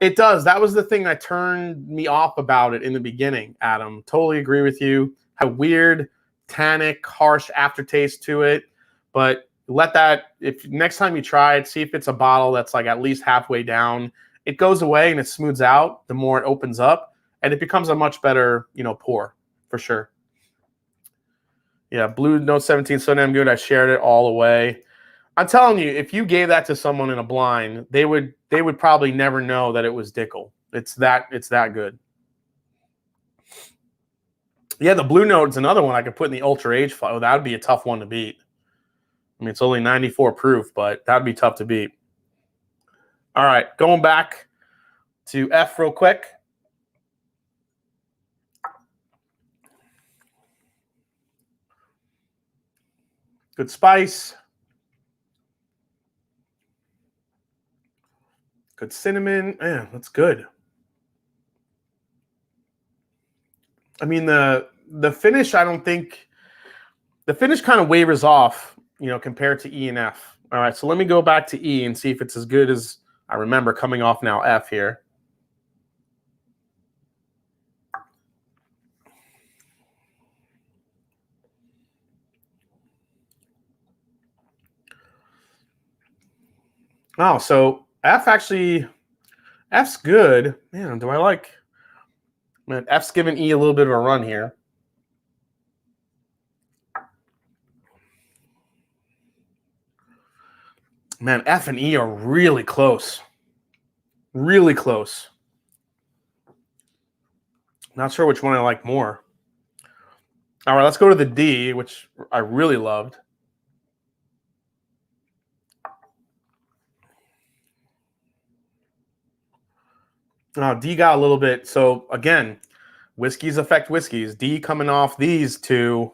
It does. That was the thing that turned me off about it in the beginning, Adam. Totally agree with you. Had a weird, tannic, harsh aftertaste to it. But if next time you try it, see if it's a bottle that's like at least halfway down. It goes away and it smooths out the more it opens up, and it becomes a much better, pour for sure. Yeah, Blue Note 17, so damn good. I shared it all away. I'm telling you, if you gave that to someone in a blind, they would probably never know that it was Dickel. It's that good. Yeah, the Blue Note is another one I could put in the Ultra Age file. That would be a tough one to beat. I mean, it's only 94 proof, but that would be tough to beat. All right, going back to F real quick. Good spice. Good cinnamon. Man, that's good. I mean, the finish, I don't think the finish kind of wavers off, compared to E and F. All right, so let me go back to E and see if it's as good as I remember coming off now F here. Oh, so F's good. Man, man, F's giving E a little bit of a run here. Man, F and E are really close. Really close. Not sure which one I like more. All right, let's go to the D, which I really loved. D got a little bit. So again, whiskeys affect whiskeys. D coming off these two.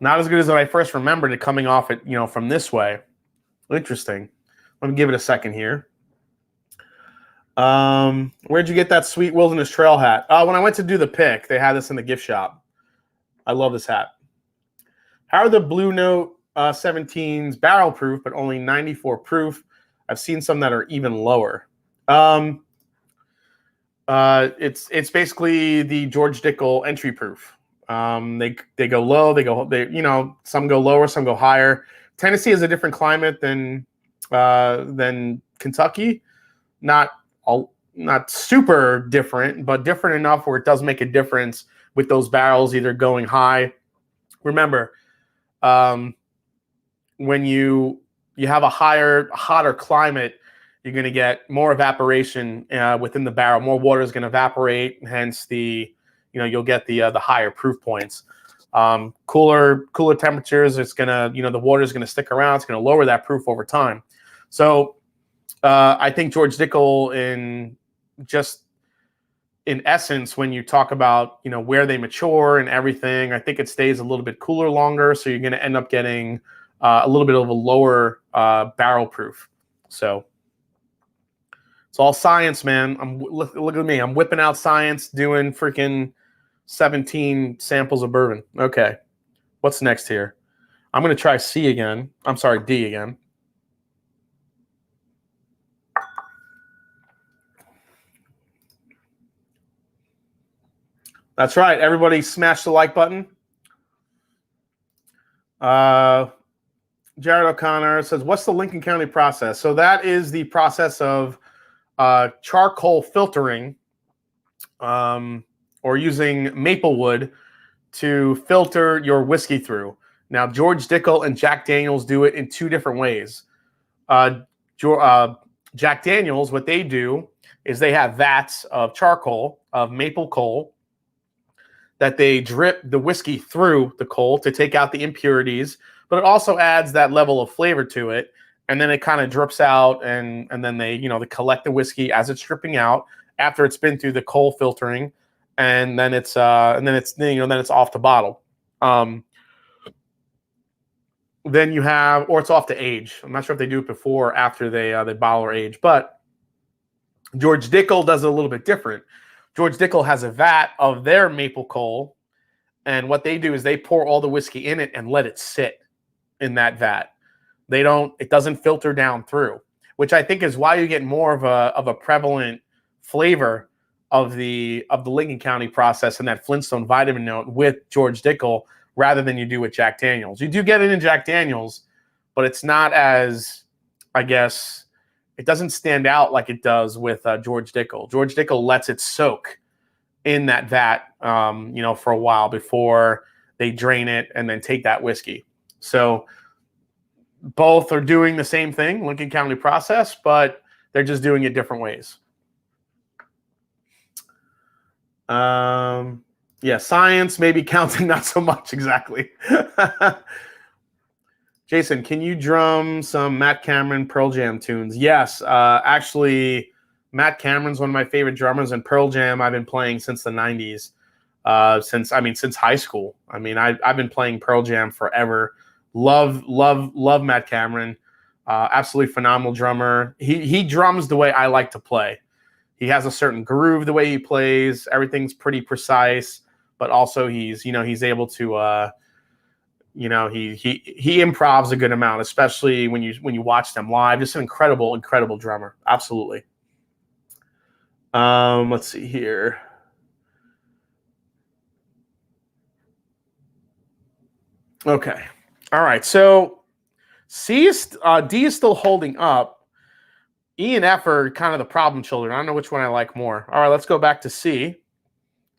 Not as good as when I first remembered it coming off it, from this way. Interesting. Let me give it a second here. Where'd you get that sweet Wilderness Trail hat? When I went to do the pick, they had this in the gift shop. I love this hat. How are the Blue Note 17s barrel proof, but only 94 proof? I've seen some that are even lower. It's basically the George Dickel entry proof. They go low, some go lower, some go higher. Tennessee is a different climate than Kentucky. Not super different, but different enough where it does make a difference with those barrels either going high. Remember, when you have a hotter climate, you're going to get more evaporation within the barrel. More water is going to evaporate, hence you'll get the higher proof points. Cooler temperatures, it's going to, the water is going to stick around. It's going to lower that proof over time. So I think George Dickel, in essence, when you talk about, where they mature and everything, I think it stays a little bit cooler longer. So you're going to end up getting a little bit of a lower barrel proof. So it's all science, man. Look at me. I'm whipping out science, doing freaking 17 samples of bourbon. Okay. What's next here? I'm going to try C again. I'm sorry, D again. That's right. Everybody smash the like button. Jared O'Connor says, what's the Lincoln County process? So that is the process of charcoal filtering or using maple wood to filter your whiskey through. Now, George Dickel and Jack Daniels do it in two different ways. Jack Daniels, what they do is they have vats of charcoal, of maple coal, that they drip the whiskey through the coal to take out the impurities, but it also adds that level of flavor to it. And then it kind of drips out, and then they collect the whiskey as it's dripping out after it's been through the coal filtering, and then it's off the bottle. Then you have, or it's off to age. I'm not sure if they do it before or after they bottle or age, but George Dickel does it a little bit different. George Dickel has a vat of their maple coal, and what they do is they pour all the whiskey in it and let it sit in that vat. It doesn't filter down through, which I think is why you get more of a prevalent flavor of the Lincoln County process and that Flintstone vitamin note with George Dickel rather than you do with Jack Daniels. You do get it in Jack Daniels, but it's not as, I guess, it doesn't stand out like it does with George Dickel. George Dickel lets it soak in that vat, for a while before they drain it and then take that whiskey. So both are doing the same thing, Lincoln County process, but they're just doing it different ways. Yeah, science, maybe counting, not so much, exactly. Jason, can you drum some Matt Cameron Pearl Jam tunes? Yes, actually, Matt Cameron's one of my favorite drummers, and Pearl Jam I've been playing since the 90s, since high school. I mean, I've been playing Pearl Jam forever. Love Matt Cameron. Absolutely phenomenal drummer. He drums the way I like to play. He has a certain groove the way he plays. Everything's pretty precise, but also he's able to he improvs a good amount, especially when you watch them live. Just an incredible drummer. Absolutely. Let's see here. Okay. All right. So D is still holding up. E and F are kind of the problem children. I don't know which one I like more. All right, let's go back to C.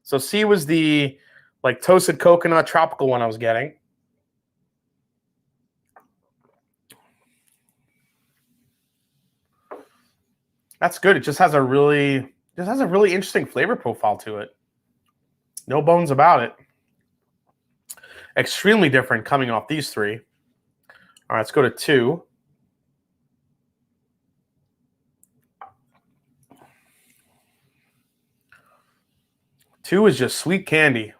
So C was the like toasted coconut tropical one I was getting. That's good. It just has a really interesting flavor profile to it. No bones about it. Extremely different coming off these three. All right, let's go to 2. Two is just sweet candy.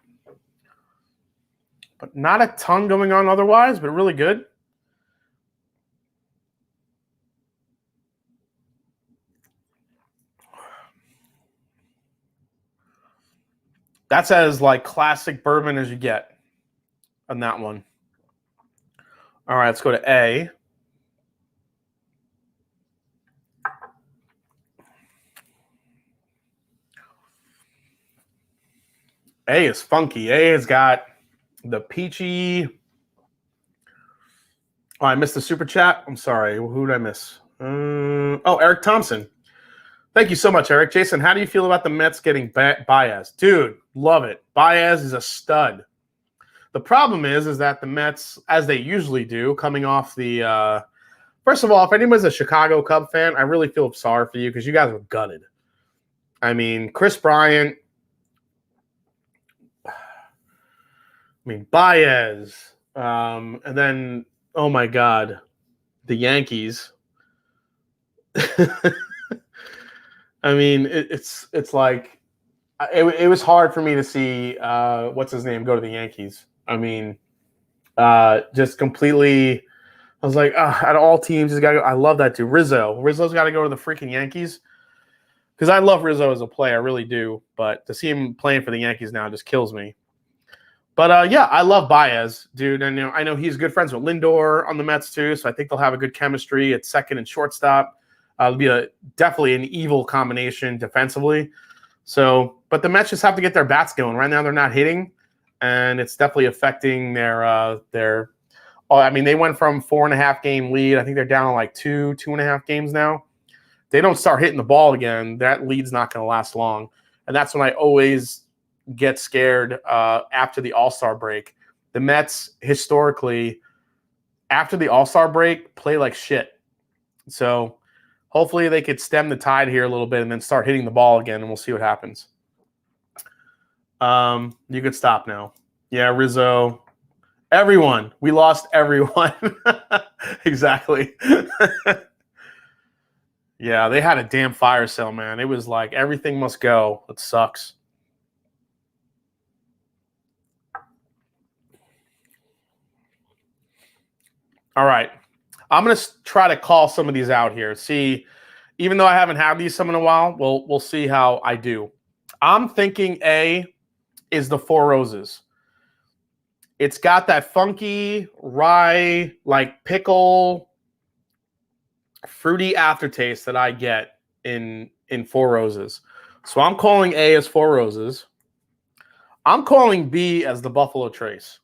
But not a ton going on otherwise, but really good. That's as like classic bourbon as you get on that one. All right, let's go to A. A is funky. A has got the peachy. Oh, I missed the super chat. I'm sorry. Who did I miss? Oh, Eric Thompson. Thank you so much, Eric. Jason, how do you feel about the Mets getting Baez? Dude, love it. Baez is a stud. The problem is that the Mets, as they usually do, coming off the first of all, if anybody's a Chicago Cub fan, I really feel sorry for you because you guys were gutted. I mean, Chris Bryant, Baez, and then, oh my God, the Yankees. I mean, it's like it was hard for me to see what's his name go to the Yankees. I mean, just completely. I was like, out of all teams, he's got to go. I love that dude, Rizzo. Rizzo's got to go to the freaking Yankees because I love Rizzo as a player, I really do. But to see him playing for the Yankees now just kills me. But yeah, I love Baez, dude, and I know he's good friends with Lindor on the Mets too, so I think they'll have a good chemistry at second and shortstop. It'll be definitely an evil combination defensively. So, but the Mets just have to get their bats going. Right now, they're not hitting, and it's definitely affecting their. I mean, they went from 4.5 game lead. I think they're down to like 2.5 games now. They don't start hitting the ball again. That lead's not going to last long, and that's when I always get scared after the All-Star break. The Mets historically, after the All-Star break, play like shit. So hopefully they could stem the tide here a little bit and then start hitting the ball again, and we'll see what happens. You could stop now. Yeah, Rizzo. Everyone. We lost everyone. Exactly. Yeah, they had a damn fire sale, man. It was like everything must go. It sucks. All right. I'm going to try to call some of these out here. See, even though I haven't had these some in a while, we'll see how I do. I'm thinking A is the Four Roses. It's got that funky rye, like pickle, fruity aftertaste that I get in Four Roses. So I'm calling A as Four Roses. I'm calling B as the Buffalo Trace.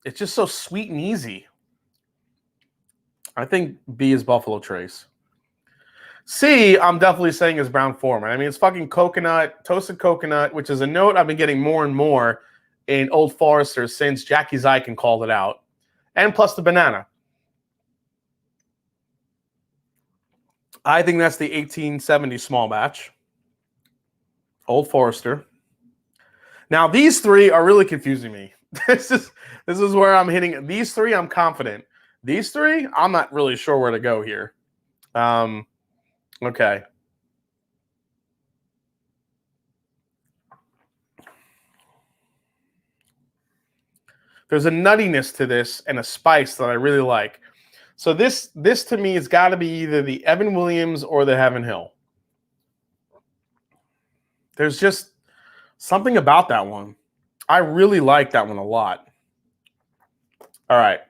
It's just so sweet and easy. I think B is Buffalo Trace. C, I'm definitely saying is Brown Foreman. I mean, it's fucking coconut, toasted coconut, which is a note I've been getting more and more in Old Forester since Jackie Zykan called it out. And plus the banana. I think that's the 1870 small batch. Old Forester. Now, these three are really confusing me. This is where I'm hitting. These three, I'm confident. These three, I'm not really sure where to go here. Okay. There's a nuttiness to this and a spice that I really like. So this to me has got to be either the Evan Williams or the Heaven Hill. There's just something about that one. I really like that one a lot. All right.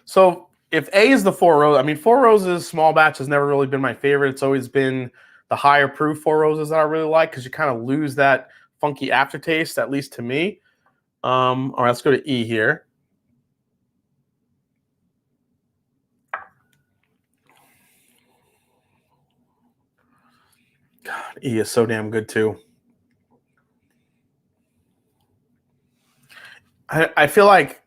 So if A is the Four Roses, I mean, Four Roses small batch has never really been my favorite. It's always been the higher proof Four Roses that I really like because you kind of lose that funky aftertaste, at least to me. All right, let's go to E here. God, E is so damn good too. I feel like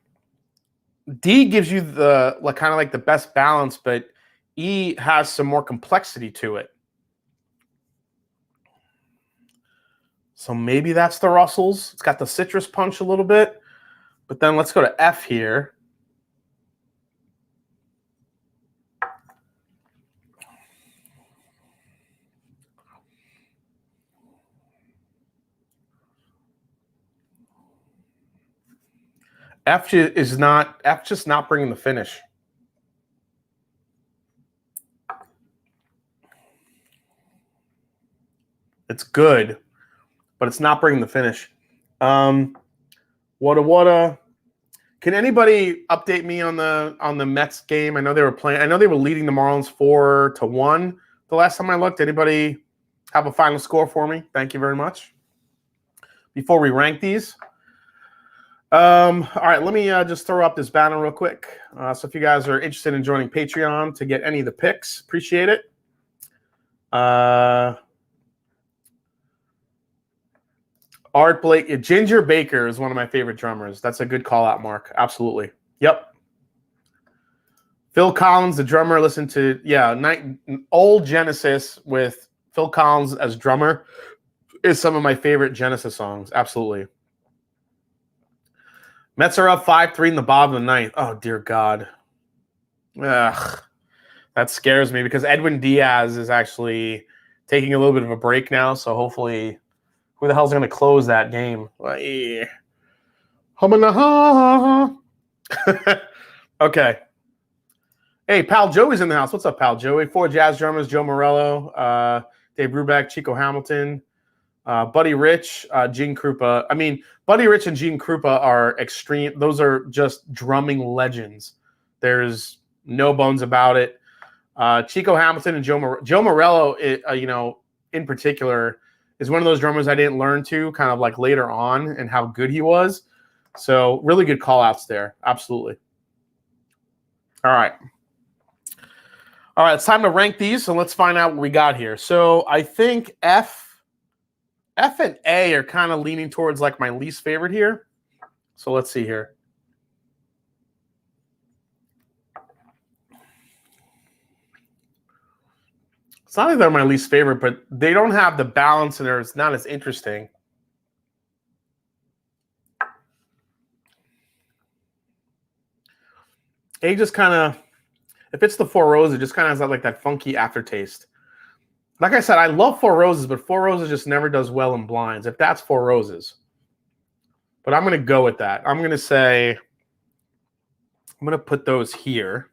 D gives you the kind of like the best balance, but E has some more complexity to it. So maybe that's the Russells. It's got the citrus punch a little bit. But then let's go to F here. F just not bringing the finish. It's good, but it's not bringing the finish. What? Can anybody update me on the Mets game? I know they were playing. I know they were leading the Marlins 4-1 the last time I looked. Anybody have a final score for me? Thank you very much. Before we rank these. All right, let me just throw up this banner real quick. So if you guys are interested in joining Patreon to get any of the picks, appreciate it. Art Blake, Ginger Baker is one of my favorite drummers. That's a good call out, Mark. Absolutely. Yep. Phil Collins, the drummer. Listen to old Genesis with Phil Collins as drummer is some of my favorite Genesis songs. Absolutely. Mets are up 5-3 in the bottom of the ninth. Oh, dear God. Ugh. That scares me because Edwin Diaz is actually taking a little bit of a break now. So hopefully, who the hell's going to close that game? Okay. Hey, Pal Joey's in the house. What's up, Pal Joey? 4 jazz drummers, Joe Morello, Dave Brubeck, Chico Hamilton, Buddy Rich, Gene Krupa. I mean, Buddy Rich and Gene Krupa are extreme. Those are just drumming legends. There's no bones about it. Chico Hamilton and Joe Morello, in particular, is one of those drummers I didn't learn to kind of like later on and how good he was. So really good call outs there. Absolutely. All right. All right, it's time to rank these. So let's find out what we got here. So I think F and A are kind of leaning towards like my least favorite here. So let's see here. It's not like they're my least favorite, but they don't have the balance and it's not as interesting. A just kind of, if it's the Four Roses, it just kind of has like that funky aftertaste. Like I said, I love Four Roses, but Four Roses just never does well in blinds. If that's Four Roses. But I'm going to go with that. I'm going to say, I'm going to put those here.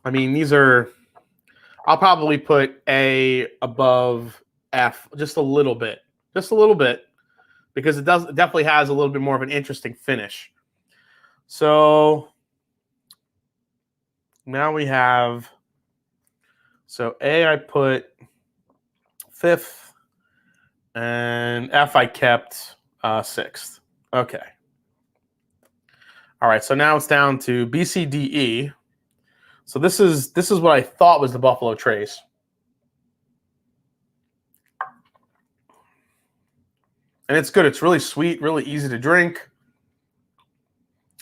I mean, these are, I'll probably put A above F just a little bit. Just a little bit. Because it definitely has a little bit more of an interesting finish. So now we have, so A I put 5th, and F I kept 6th. Okay. All right, so now it's down to B, C, D, E. So this is what I thought was the Buffalo Trace. And it's good. It's really sweet, really easy to drink.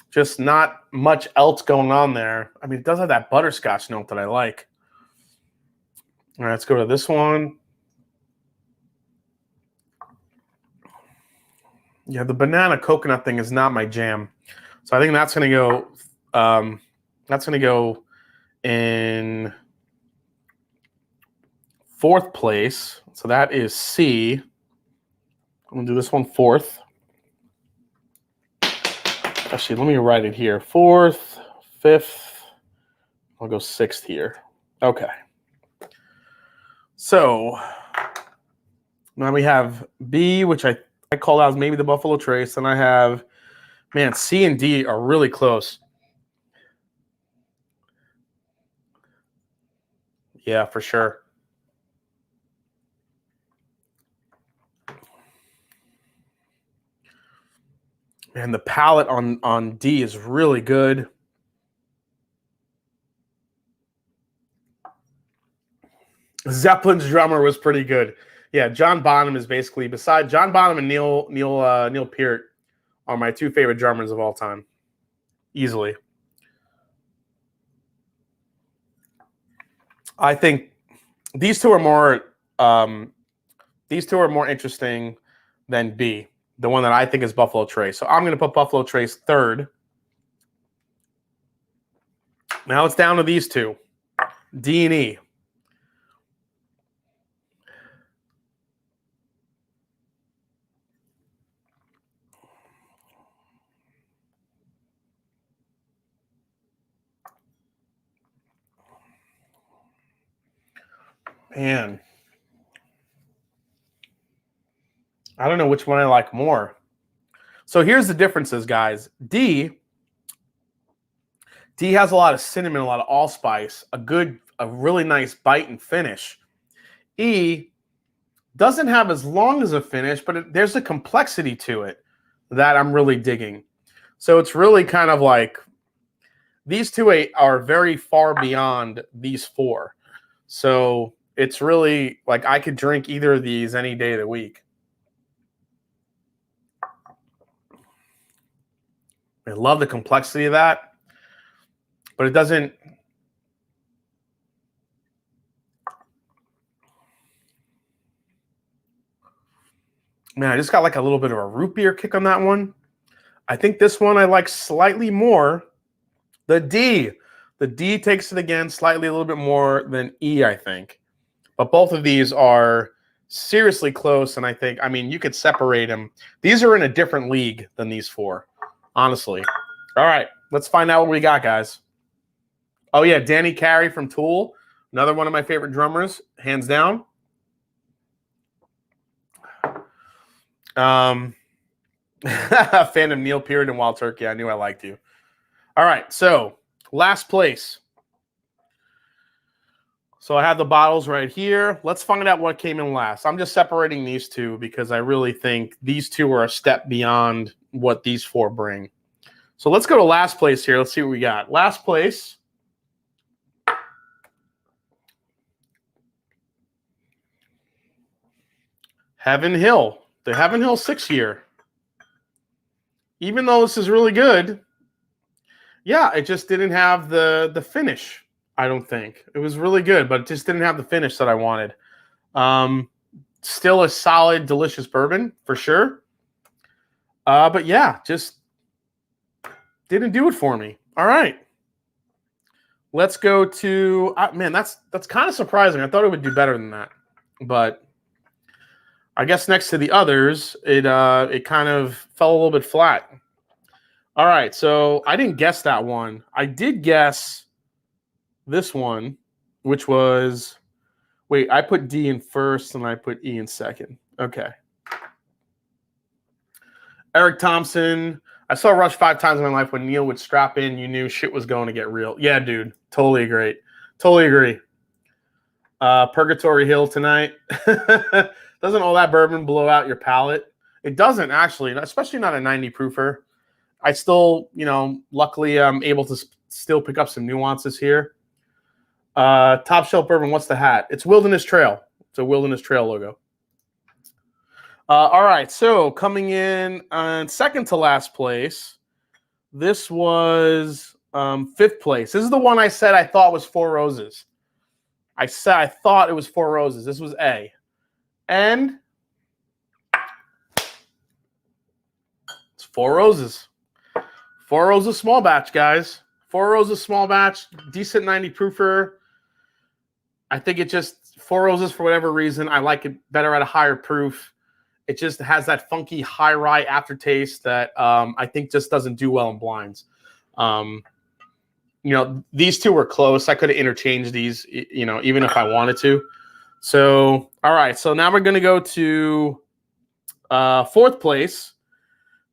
Just not much else going on there. I mean, it does have that butterscotch note that I like. All right, let's go to this one. Yeah, the banana coconut thing is not my jam. So I think that's going to go in 4th place. So that is C. I'm going to do this one 4th. Actually, let me write it here. 4th, 5th. I'll go 6th here. Okay. So now we have B, which I called out as maybe the Buffalo Trace. And I have, man, C and D are really close. Yeah, for sure. Man, the palette on D is really good. Zeppelin's drummer was pretty good. Yeah, John Bonham is basically, besides John Bonham and Neil Peart are my 2 favorite drummers of all time. Easily. I think these two are more interesting than B, the one that I think is Buffalo Trace. So I'm going to put Buffalo Trace 3rd. Now it's down to these 2, D and E. Man, I don't know which one I like more. So here's the differences, guys. D has a lot of cinnamon, a lot of allspice, a really nice bite and finish. E doesn't have as long as a finish, but there's a complexity to it that I'm really digging. So it's really kind of like these 2 are very far beyond these 4. So it's really like I could drink either of these any day of the week. I love the complexity of that, but it doesn't. Man, I just got like a little bit of a root beer kick on that one. I think this one I like slightly more. The D takes it again slightly a little bit more than E, I think. But both of these are seriously close, and I mean, you could separate them. These are in a different league than these 4, honestly. All right, let's find out what we got, guys. Oh, yeah, Danny Carey from Tool, another one of my favorite drummers, hands down. Fan of Neil Peart and Wild Turkey. I knew I liked you. All right, so last place. So I have the bottles right here. Let's find out what came in last. I'm just separating these 2 because I really think these 2 are a step beyond what these 4 bring. So let's go to last place here. Let's see what we got. Last place. Heaven Hill. The Heaven Hill 6 year. Even though this is really good, yeah, it just didn't have the finish, I don't think. It was really good, but it just didn't have the finish that I wanted. Still a solid, delicious bourbon, for sure. But yeah, just didn't do it for me. All right. Let's go to, man, that's kind of surprising. I thought it would do better than that. But I guess next to the others, it kind of fell a little bit flat. All right, so I didn't guess that one. I did guess this one, which was, wait, I put D in first and I put E in second. Okay. Eric Thompson. I saw Rush 5 times in my life. When Neil would strap in, you knew shit was going to get real. Yeah, dude. Totally agree. Totally agree. Purgatory Hill tonight. Doesn't all that bourbon blow out your palate? It doesn't, actually, especially not a 90 proofer. I still, luckily I'm able to still pick up some nuances here. Top Shelf Bourbon, what's the hat? It's Wilderness Trail. It's a Wilderness Trail logo. All right, so coming in on second to last place, this was 5th place. This is the one I said I thought was Four Roses. I said I thought it was Four Roses. This was A. And it's Four Roses. Four Roses small batch, guys. Four Roses small batch, decent 90 proofer. I think it just, Four Roses, for whatever reason, I like it better at a higher proof. It just has that funky high rye aftertaste that I think just doesn't do well in blinds. You know, these two were close. I could have interchanged these, you know, even if I wanted to. So, all right. So now we're going to go to fourth place,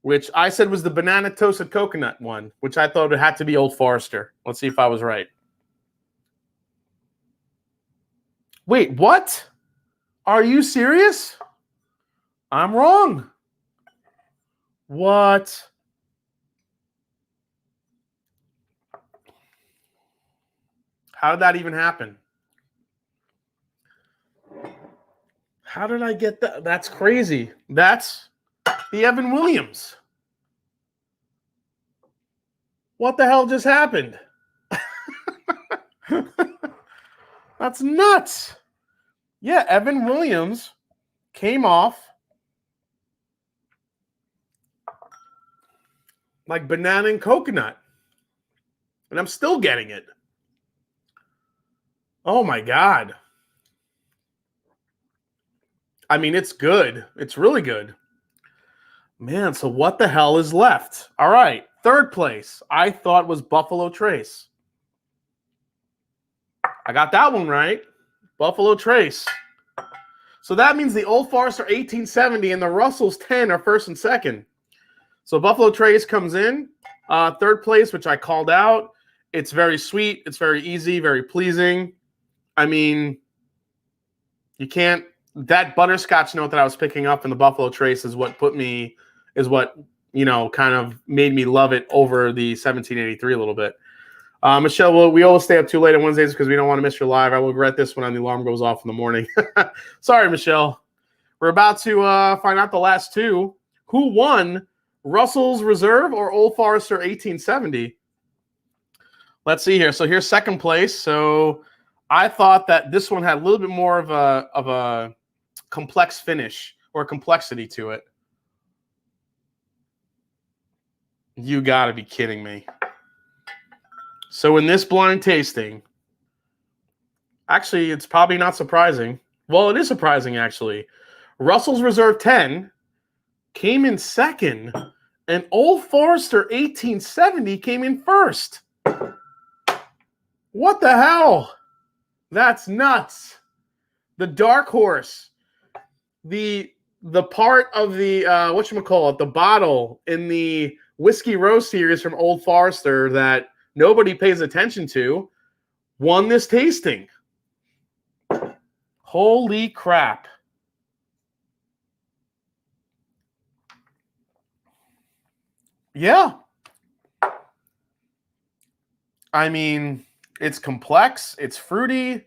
which I said was the banana toasted coconut one, which I thought it had to be Old Forester. Let's see if I was right. Wait, what? Are you serious? I'm wrong. What? How did that even happen? How did I get that? That's crazy. That's the Evan Williams. What the hell just happened? That's nuts. Yeah, Evan Williams came off like banana and coconut. And I'm still getting it. Oh my God. I mean, it's good. It's really good. Man, so what the hell is left? All right, third place, I thought was Buffalo Trace. I got that one right. Buffalo Trace. So that means the Old Forester 1870 and the Russell's 10 are first and second. So Buffalo Trace comes in third place, which I called out. It's very sweet. It's very easy, very pleasing. I mean, you can't. That butterscotch note that I was picking up in the Buffalo Trace is what you know, kind of made me love it over the 1783 a little bit. Michelle, we always stay up too late on Wednesdays because we don't want to miss your live. I will regret this when the alarm goes off in the morning. Sorry, Michelle. We're about to find out the last two. Who won, Russell's Reserve or Old Forester 1870? Let's see here. So here's second place. So I thought that this one had a little bit more of a complex finish or complexity to it. You got to be kidding me. So in this blind tasting, actually, it's probably not surprising. Well, it is surprising, actually. Russell's Reserve 10 came in second, and Old Forester 1870 came in first. What the hell? That's nuts. The dark horse, the part of the whatchamacallit, the bottle in the Whiskey Rose series from Old Forester that nobody pays attention to, won this tasting. Holy crap. Yeah. I mean, it's complex, it's fruity,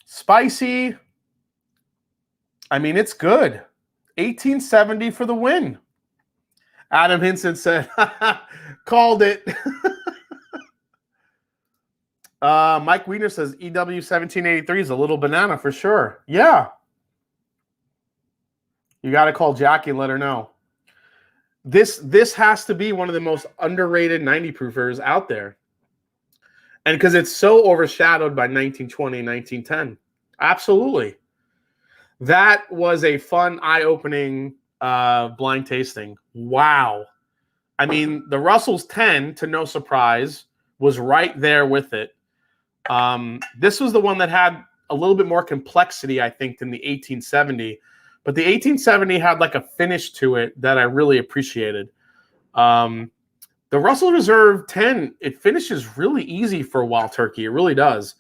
spicy. I mean, it's good. 1870 for the win. Adam Hinson said, called it. Mike Wiener says EW 1783 is a little banana for sure. Yeah. You got to call Jackie and let her know. This has to be one of the most underrated 90 proofers out there. And because it's so overshadowed by 1920 and 1910. Absolutely. That was a fun, eye-opening blind tasting. Wow. I mean, the Russell's 10, to no surprise, was right there with it. This was the one that had a little bit more complexity, I think, than the 1870. But the 1870 had like a finish to it that I really appreciated. The Russell Reserve 10, it finishes really easy for a wild turkey. It really does.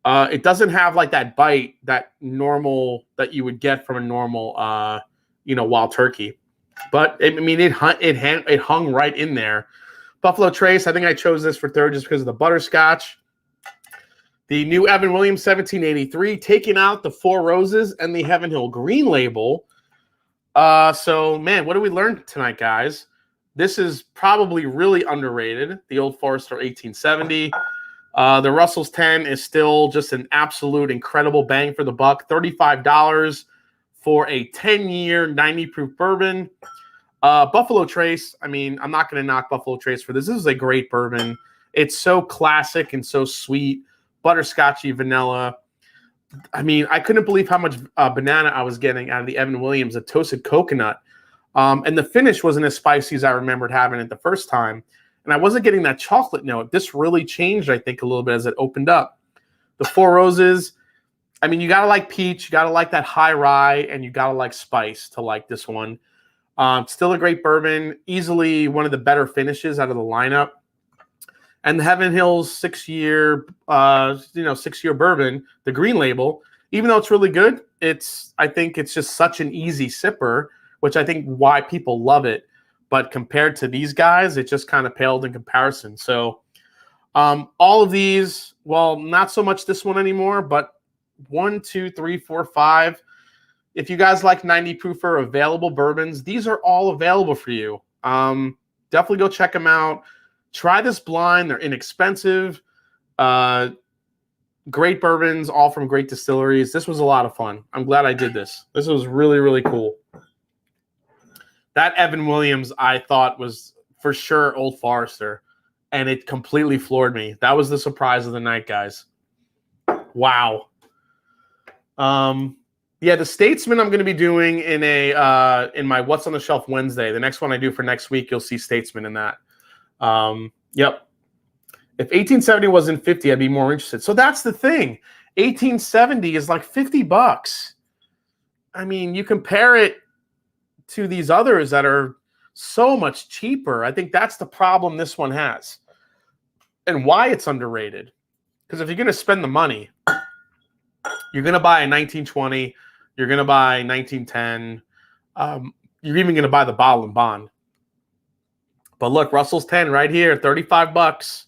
It doesn't have like that bite, that normal that you would get from a normal, wild turkey. But I mean, it hung right in there. Buffalo Trace, I think I chose this for third just because of the butterscotch. The new Evan Williams 1783, taking out the Four Roses and the Heaven Hill Green label. So, man, what did we learn tonight, guys? This is probably really underrated, the Old Forester 1870. The Russell's 10 is still just an absolute incredible bang for the buck. $35 for a 10-year 90-proof bourbon. Buffalo Trace, I mean, I'm not going to knock Buffalo Trace for this. This is a great bourbon. It's so classic and so sweet. Butterscotchy vanilla. I mean, I couldn't believe how much banana I was getting out of the Evan Williams, a toasted coconut. And the finish wasn't as spicy as I remembered having it the first time. And I wasn't getting that chocolate note. This really changed, I think, a little bit as it opened up. The Four Roses, I mean, you got to like peach. You got to like that high rye. And you got to like spice to like this one. Still a great bourbon. Easily one of the better finishes out of the lineup. And the Heaven Hills 6-year, 6-year bourbon, the green label, even though it's really good, I think it's just such an easy sipper, which I think why people love it. But compared to these guys, it just kind of paled in comparison. So all of these, well, not so much this one anymore, but 1, 2, 3, 4, 5. If you guys like 90 proof or available bourbons, these are all available for you. Definitely go check them out. Try this blind. They're inexpensive. Great bourbons, all from great distilleries. This was a lot of fun. I'm glad I did this. This was really, really cool. That Evan Williams, I thought, was for sure Old Forester, and it completely floored me. That was the surprise of the night, guys. Wow. Yeah, the Statesman I'm going to be doing in my What's on the Shelf Wednesday. The next one I do for next week, you'll see Statesman in that. Yep. If 1870 wasn't 50, I'd be more interested. So that's the thing. 1870 is like $50. I mean, you compare it to these others that are so much cheaper. I think that's the problem this one has and why it's underrated. Because if you're going to spend the money, you're going to buy a 1920, you're going to buy 1910, you're even going to buy the bottle and bond. But look, Russell's 10 right here, $35.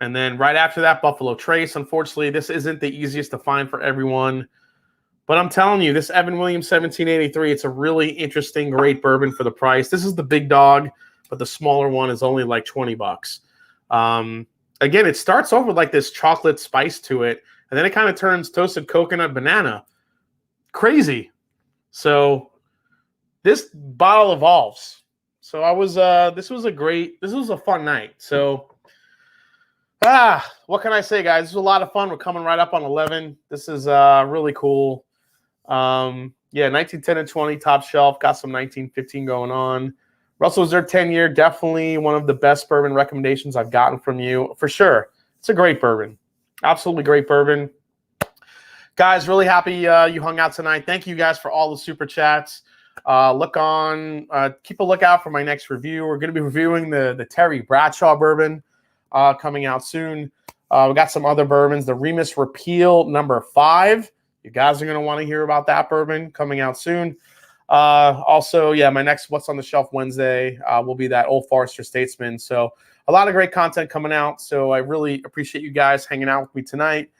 And then right after that, Buffalo Trace. Unfortunately, this isn't the easiest to find for everyone. But I'm telling you, this Evan Williams 1783, it's a really interesting, great bourbon for the price. This is the big dog, but the smaller one is only like $20. Again, it starts over with like this chocolate spice to it, and then it kind of turns toasted coconut banana. Crazy. So this bottle evolves. So this was a fun night. So, what can I say, guys? This was a lot of fun. We're coming right up on 11. This is really cool. Yeah, 1910 and 20 top shelf. Got some 1915 going on. Russell Reserve 10-year, definitely one of the best bourbon recommendations I've gotten from you for sure. It's a great bourbon, absolutely great bourbon. Guys, really happy you hung out tonight. Thank you guys for all the super chats. Keep a lookout for my next review. We're going to be reviewing the Terry Bradshaw bourbon coming out soon. We got some other bourbons. The Remus Repeal number 5. You guys are going to want to hear about that bourbon coming out soon. Also, yeah, my next What's on the Shelf Wednesday will be that Old Forester Statesman. So a lot of great content coming out. So I really appreciate you guys hanging out with me tonight.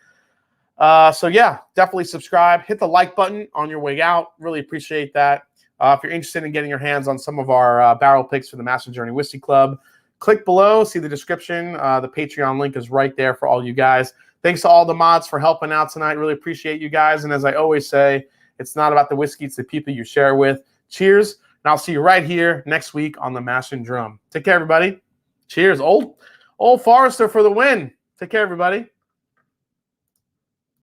So yeah, definitely subscribe. Hit the like button on your way out. Really appreciate that. If you're interested in getting your hands on some of our barrel picks for the Master Journey Whiskey Club, click below, see the description. The Patreon link is right there for all you guys. Thanks to all the mods for helping out tonight. Really appreciate you guys. And as I always say, it's not about the whiskey, it's the people you share with. Cheers, and I'll see you right here next week on the Mash and Drum. Take care, everybody. Cheers. Old Forester for the win. Take care, everybody.